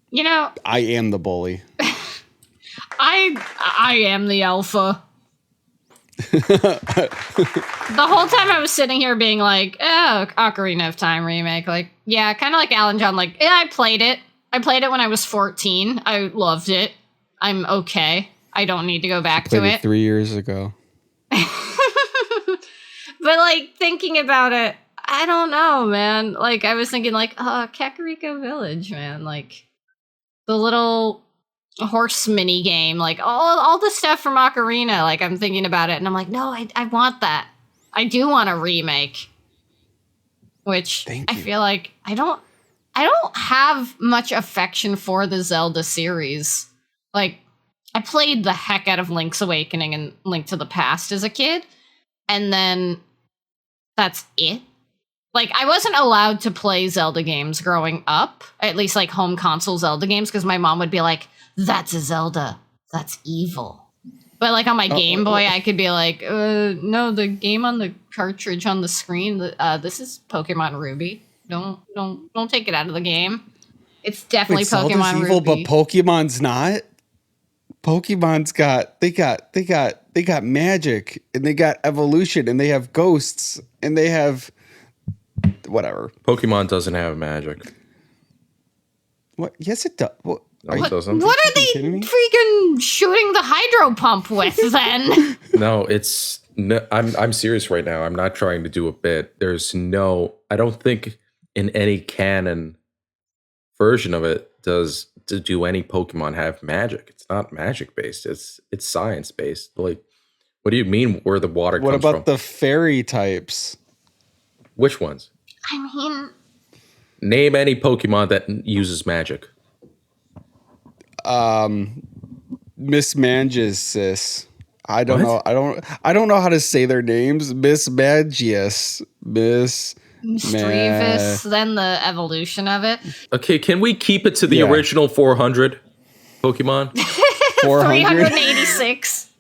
S3: You know,
S2: I am the bully.
S3: I am the alpha. The whole time I was sitting here being like, oh, Ocarina of Time remake. Like, yeah, kind of like Alan John. Like, yeah, I played it. I played it when I was 14. I loved it. I'm okay. I don't need to go back to it.
S2: 3 years ago.
S3: But, like, thinking about it, I don't know, man. Like, I was thinking, like, Kakariko Village, man. Like, the little horse mini game, like, all the stuff from Ocarina. Like, I'm thinking about it, and I'm like, no, I want that. I do want a remake. Which, I feel like I don't have much affection for the Zelda series. Like, I played the heck out of Link's Awakening and Link to the Past as a kid, and then that's it. Like, I wasn't allowed to play Zelda games growing up, at least like home console Zelda games, because my mom would be like, that's a Zelda. That's evil. But like on my Game Boy, I could be like, no, the game on the cartridge on the screen, this is Pokemon Ruby. Don't take it out of the game. It's definitely Pokemon
S2: Zelda's evil,
S3: Ruby.
S2: but Pokemon's not. Pokemon's got magic, and they got evolution, and they have ghosts, and they have whatever.
S1: Pokemon doesn't have magic.
S2: What? Yes, it does. What?
S1: No, it doesn't.
S3: What are they freaking shooting the hydro pump with then?
S1: No, I'm serious right now. I'm not trying to do a bit. I don't think in any canon version of it does any Pokemon have magic. It's not magic based. It's science based. Like, what do you mean where the water comes from?
S2: What about the fairy types?
S1: Which ones?
S3: I mean,
S1: name any Pokemon that uses magic.
S2: Miss Mangius. I don't know. I don't know how to say their names. Miss Magius.
S3: Mischievous, then the evolution of it.
S1: Okay, can we keep it to the original 400 Pokemon?
S3: 386.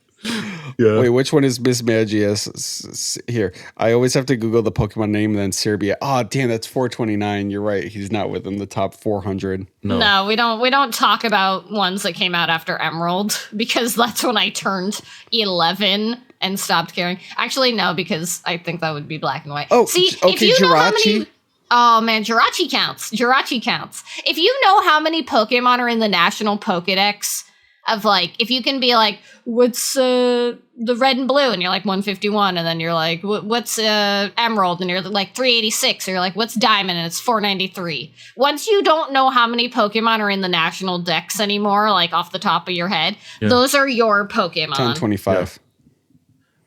S1: Yeah.
S2: Wait, which one is Miss Magius? Here, I always have to Google the Pokemon name and then Serbia. Oh, damn, that's 429. You're right. He's not within the top 400.
S3: No, we don't talk about ones that came out after Emerald because that's when I turned 11 and stopped caring. Actually, no, because I think that would be Black and White.
S2: Oh,
S3: see,
S2: okay,
S3: if you know how
S2: Jirachi.
S3: many. Oh man, Jirachi counts. Jirachi counts. If you know how many Pokemon are in the National Pokedex. Of like, if you can be like, what's the red and blue? And you're like 151. And then you're like, what's emerald? And you're like 386. Or you're like, what's diamond? And it's 493. Once you don't know how many Pokemon are in the national dex anymore, like off the top of your head, those are your Pokemon.
S2: 1025.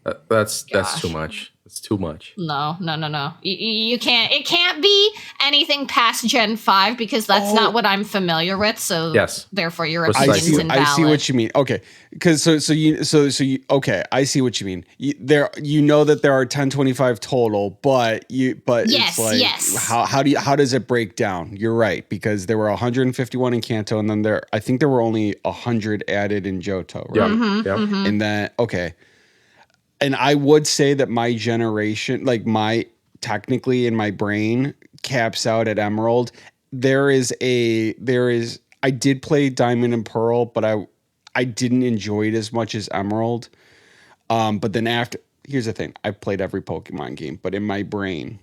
S1: Yeah. That's too much. It's too much.
S3: No. You can't. It can't be anything past Gen 5 because that's not what I'm familiar with. So therefore, your opinion's invalid.
S2: I see what you mean. Okay, because so you okay. I see what you mean. You know that there are 1025 total, but
S3: yes,
S2: it's like how does it break down? You're right, because there were 151 in Kanto, and then I think there were only 100 added in Johto. Right?
S3: Mm-hmm.
S2: And then okay. And I would say that my generation, like technically in my brain, caps out at Emerald. I did play Diamond and Pearl, but I didn't enjoy it as much as Emerald. But then here's the thing, I played every Pokemon game, but in my brain,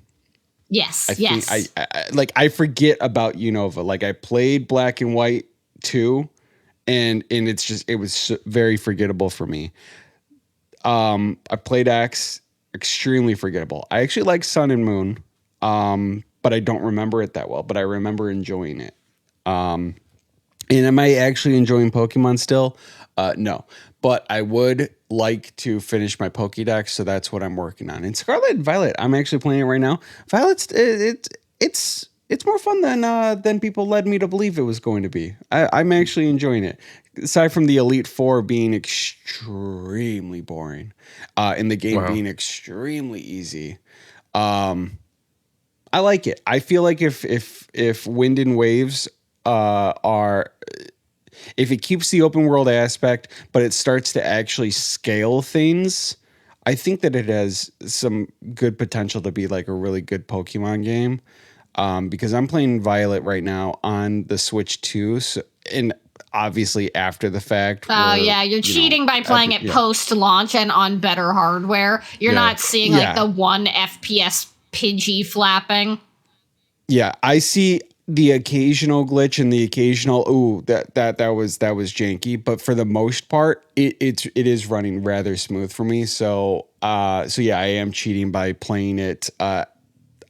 S3: yes,
S2: I forget about Unova. Like I played Black and White too, and it was very forgettable for me. I played X, extremely forgettable. I actually like Sun and Moon, but I don't remember it that well, but I remember enjoying it. And am I actually enjoying Pokemon still? No, but I would like to finish my Pokédex, so that's what I'm working on. And Scarlet and Violet, I'm actually playing it right now. Violet's, it's it's more fun than people led me to believe it was going to be. I'm actually enjoying it. Aside from the Elite Four being extremely boring, and the game
S1: Wow.
S2: being extremely easy, I like it. I feel like if Wind and Waves are if it keeps the open world aspect, but it starts to actually scale things, I think that it has some good potential to be like a really good Pokemon game. Because I'm playing Violet right now on the Switch 2, so, and obviously after the fact.
S3: Oh yeah, you're cheating by playing it post-launch and on better hardware. You're not seeing like the 1 FPS Pidgey flapping.
S2: Yeah, I see the occasional glitch and the occasional that was janky, but for the most part, it is running rather smooth for me. So yeah, I am cheating by playing it.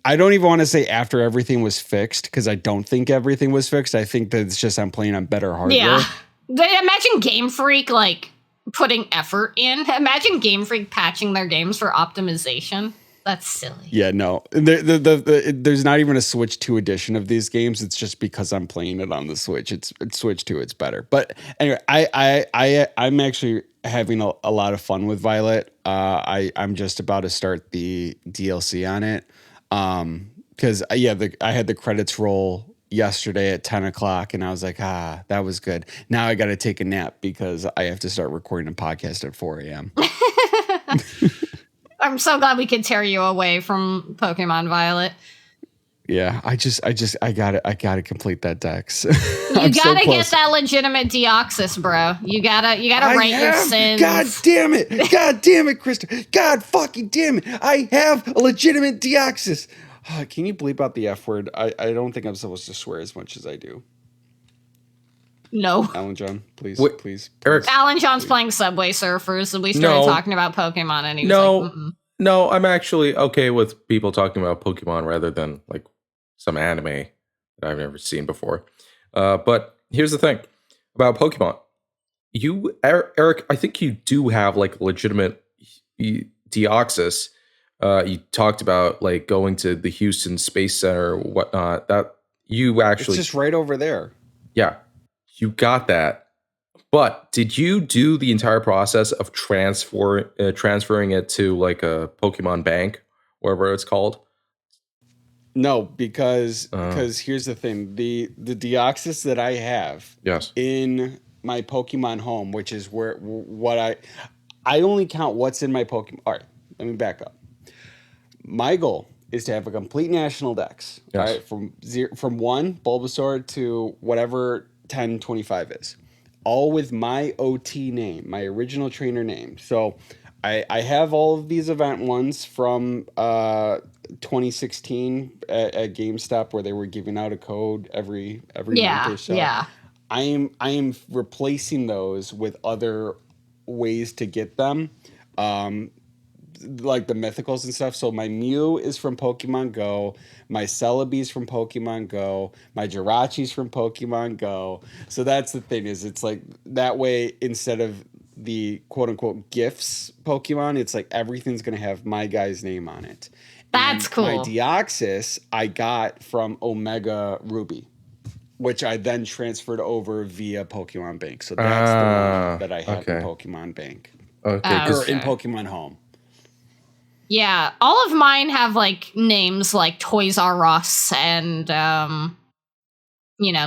S2: I don't even want to say after everything was fixed, because I don't think everything was fixed. I think that it's just I'm playing on better hardware.
S3: Yeah. Imagine Game Freak like putting effort in. Imagine Game Freak patching their games for optimization. That's silly.
S2: Yeah, no. There's not even a Switch 2 edition of these games. It's just because I'm playing it on the Switch. It's Switch 2, it's better. But anyway, I'm actually having a lot of fun with Violet. I'm just about to start the DLC on it. Because I had the credits roll yesterday at 10 o'clock, and I was like, that was good. Now I got to take a nap because I have to start recording a podcast at 4 a.m.
S3: I'm so glad we could tear you away from Pokemon Violet.
S2: Yeah, I gotta complete that dex.
S3: You gotta get that legitimate Deoxys, bro. You gotta write your sins.
S2: God damn it, Krista. God fucking damn it. I have a legitimate Deoxys. Can you bleep out the F word? I don't think I'm supposed to swear as much as I do.
S3: No.
S2: Alan John, please.
S1: Eric.
S3: Alan John's playing Subway Surfers, and we started talking about Pokemon, and he was like,
S1: No, I'm actually okay with people talking about Pokemon rather than like some anime that I've never seen before. But here's the thing about Pokemon. You, Eric, I think you do have like legitimate Deoxys. You talked about like going to the Houston Space Center or whatnot. That you actually...
S2: It's just right over there.
S1: Yeah, you got that. But did you do the entire process of transferring it to like a Pokemon bank, whatever it's called?
S2: No, because here's the thing: the Deoxys that I have in my Pokemon home, which is what I only count what's in my Pokemon. All right, let me back up. My goal is to have a complete national dex. All right, from 1 Bulbasaur to whatever 1025 is. All with my OT name, my original trainer name. So I have all of these event ones from 2016 at GameStop, where they were giving out a code every month or so. Yeah. I am replacing those with other ways to get them. Like the mythicals and stuff. So my Mew is from Pokemon Go. My Celebi's from Pokemon Go. My Jirachi's from Pokemon Go. So that's the thing, is it's like that way, instead of the quote unquote gifts Pokemon, it's like everything's going to have my guy's name on it.
S3: That's cool.
S2: My Deoxys I got from Omega Ruby, which I then transferred over via Pokemon Bank. So that's the one that I have in Pokemon Bank.
S1: Okay.
S2: Or in Pokemon Home.
S3: Yeah, all of mine have like names like Toys R Us and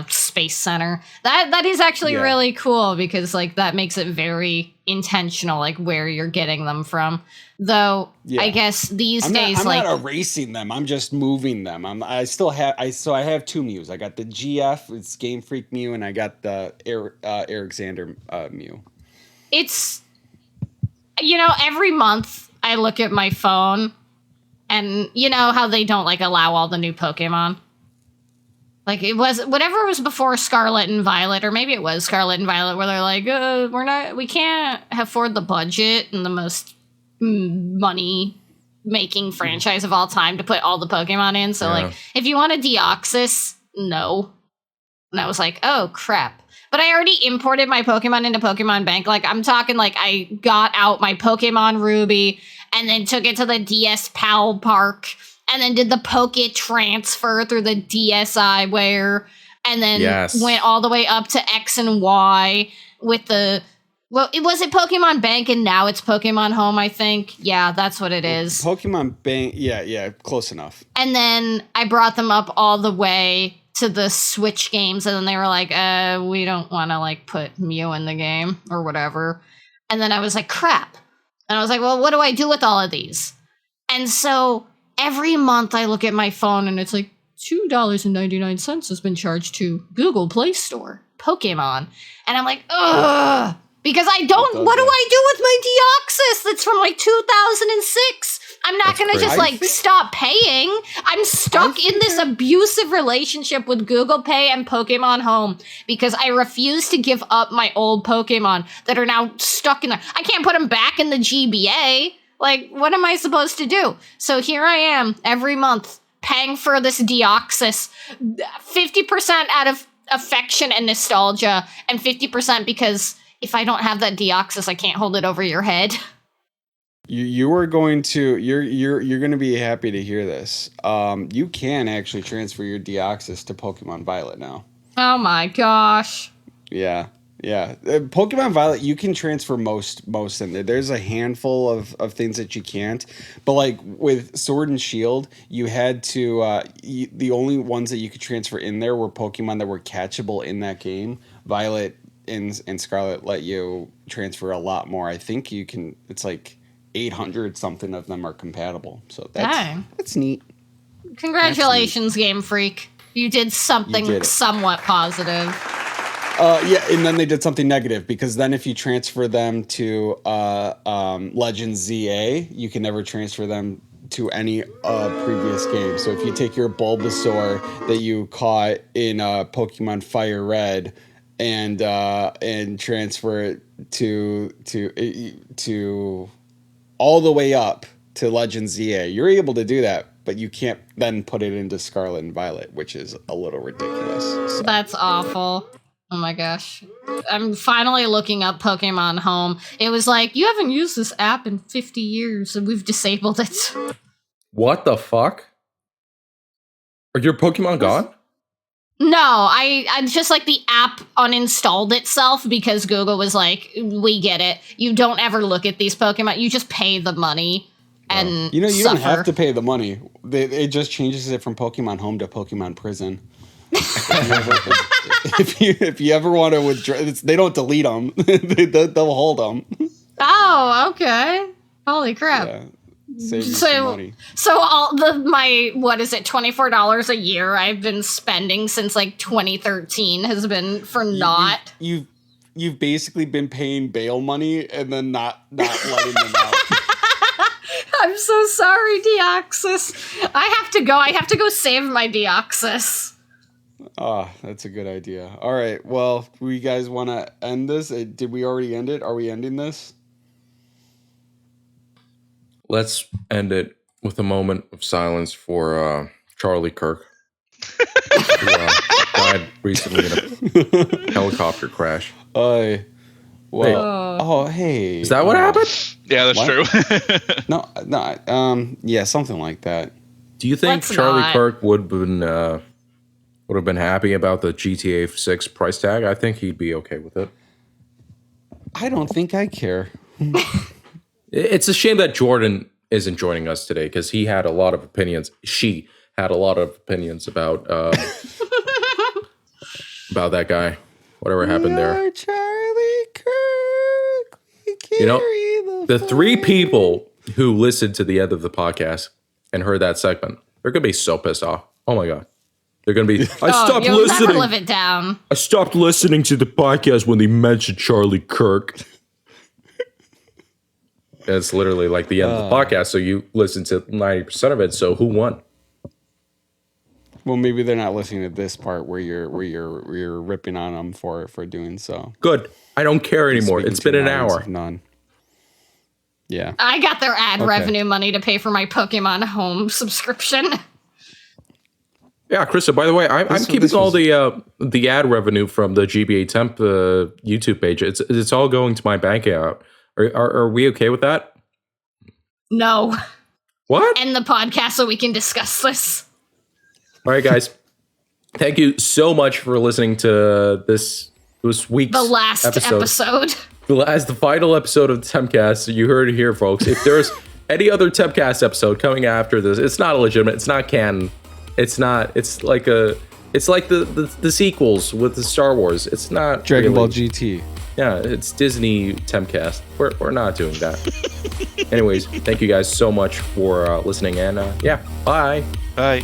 S3: Space Center. That is actually really cool, because like that makes it very intentional, like where you're getting them from. Though I guess these days,
S2: I'm not erasing them. I'm just moving them. I have 2 Mews. I got the GF, it's Game Freak Mew, and I got the Alexander Mew.
S3: It's every month I look at my phone, and you know how they don't like allow all the new Pokemon? Like it was whatever was before Scarlet and Violet, or maybe it was Scarlet and Violet, where they're like, we can't afford the budget and the most money making franchise of all time to put all the Pokemon in. So like, if you want a Deoxys, no. And I was like, oh crap. But I already imported my Pokemon into Pokemon Bank. Like, I'm talking like I got out my Pokemon Ruby and then took it to the DS PAL Park and then did the Poke transfer through the DSiWare, and then went all the way up to X and Y with the. Well, was it Pokemon Bank, and now it's Pokemon Home, I think. Yeah, that's what it is.
S2: Pokemon Bank, yeah, close enough.
S3: And then I brought them up all the way to the Switch games, and then they were like, we don't want to, like, put Mew in the game, or whatever. And then I was like, crap. And I was like, well, what do I do with all of these? And so every month I look at my phone, and it's like, $2.99 has been charged to Google Play Store, Pokemon. And I'm like, ugh. Because what do I do with my Deoxys that's from like 2006? I'm not going to just like stop paying. I'm stuck in this abusive relationship with Google Pay and Pokemon Home because I refuse to give up my old Pokemon that are now stuck in there. I can't put them back in the GBA. Like, what am I supposed to do? So here I am every month paying for this Deoxys, 50% out of affection and nostalgia, and 50% because if I don't have that Deoxys, I can't hold it over your head.
S2: You're going to be happy to hear this. You can actually transfer your Deoxys to Pokemon Violet now.
S3: Oh my gosh.
S2: Yeah. Pokemon Violet, you can transfer most in there. There's a handful of things that you can't. But like with Sword and Shield, you had to the only ones that you could transfer in there were Pokemon that were catchable in that game. Violet and Scarlet let you transfer a lot more. I think you can. It's like 800 something of them are compatible. So that's neat.
S3: Congratulations, Game Freak. You did something somewhat positive.
S2: Yeah, and then they did something negative because then if you transfer them to Legends ZA, you can never transfer them to any previous game. So if you take your Bulbasaur that you caught in Pokemon Fire Red and transfer it to all the way up to Legends ZA, you're able to do that, but you can't then put it into Scarlet and Violet, which is a little ridiculous. So.
S3: That's awful. Oh my gosh. I'm finally looking up Pokemon Home. It was like, you haven't used this app in 50 years, and we've disabled it.
S1: What the fuck? Are your Pokemon gone?
S3: No, I just like the app uninstalled itself because Google was like, we get it. You don't ever look at these Pokemon. You just pay the money and
S2: you
S3: suffer.
S2: Don't have to pay the money. It just changes it from Pokemon Home to Pokemon Prison. if you ever want to withdraw, they don't delete them. They'll hold them.
S3: Oh, okay. Holy crap. Yeah.
S2: Save you some money.
S3: So all my what is it, $24 a year I've been spending since like 2013 has been for naught.
S2: You've basically been paying bail money and then not letting them out.
S3: I'm so sorry, Deoxys. I have to go save my Deoxys.
S2: Oh, that's a good idea. All right. Well, we guys want to end this? Did we already end it? Are we ending this?
S1: Let's end it with a moment of silence for Charlie Kirk, who died recently in a helicopter crash.
S2: Hey.
S1: Is that what happened?
S4: Yeah, that's true.
S2: No. Yeah, something like that.
S1: Do you think Charlie Kirk would have been happy about the GTA 6 price tag? I think he'd be okay with it.
S2: I don't think I care.
S1: It's a shame that Jordan isn't joining us today because he had a lot of opinions. She had a lot of opinions about about that guy. Whatever happened there.
S2: Charlie Kirk.
S1: The three people who listened to the end of the podcast and heard that segment, they're gonna be so pissed off. Oh my god. They're gonna be. I stopped listening.
S3: Never live it down.
S1: I stopped listening to the podcast when they mentioned Charlie Kirk. It's literally like the end of the podcast, so you listen to 90% of it. So who won?
S2: Well, maybe they're not listening to this part where you're ripping on them for doing so.
S1: Good. I don't care anymore. It's been an hour.
S2: None. Yeah.
S3: I got their ad revenue money to pay for my Pokemon Home subscription.
S1: Yeah, Krista, by the way, I'm keeping all the ad revenue from the GBA Temp YouTube page. It's all going to my bank account. Are we okay with that?
S3: No.
S1: What?
S3: end the podcast so we can discuss this.
S1: All right, guys. Thank you so much for listening to this week's
S3: The last episode.
S1: The final episode of the Tempcast. You heard it here, folks. If there's any other Tempcast episode coming after this, it's not legitimate. It's not canon. It's not. It's like the sequels with the Star Wars. It's not
S2: Dragon Ball
S1: really,
S2: GT.
S1: Yeah, it's Disney Tempcast. We're not doing that. Anyways, thank you guys so much for listening, and yeah, bye.
S4: Bye.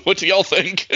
S4: What do y'all think?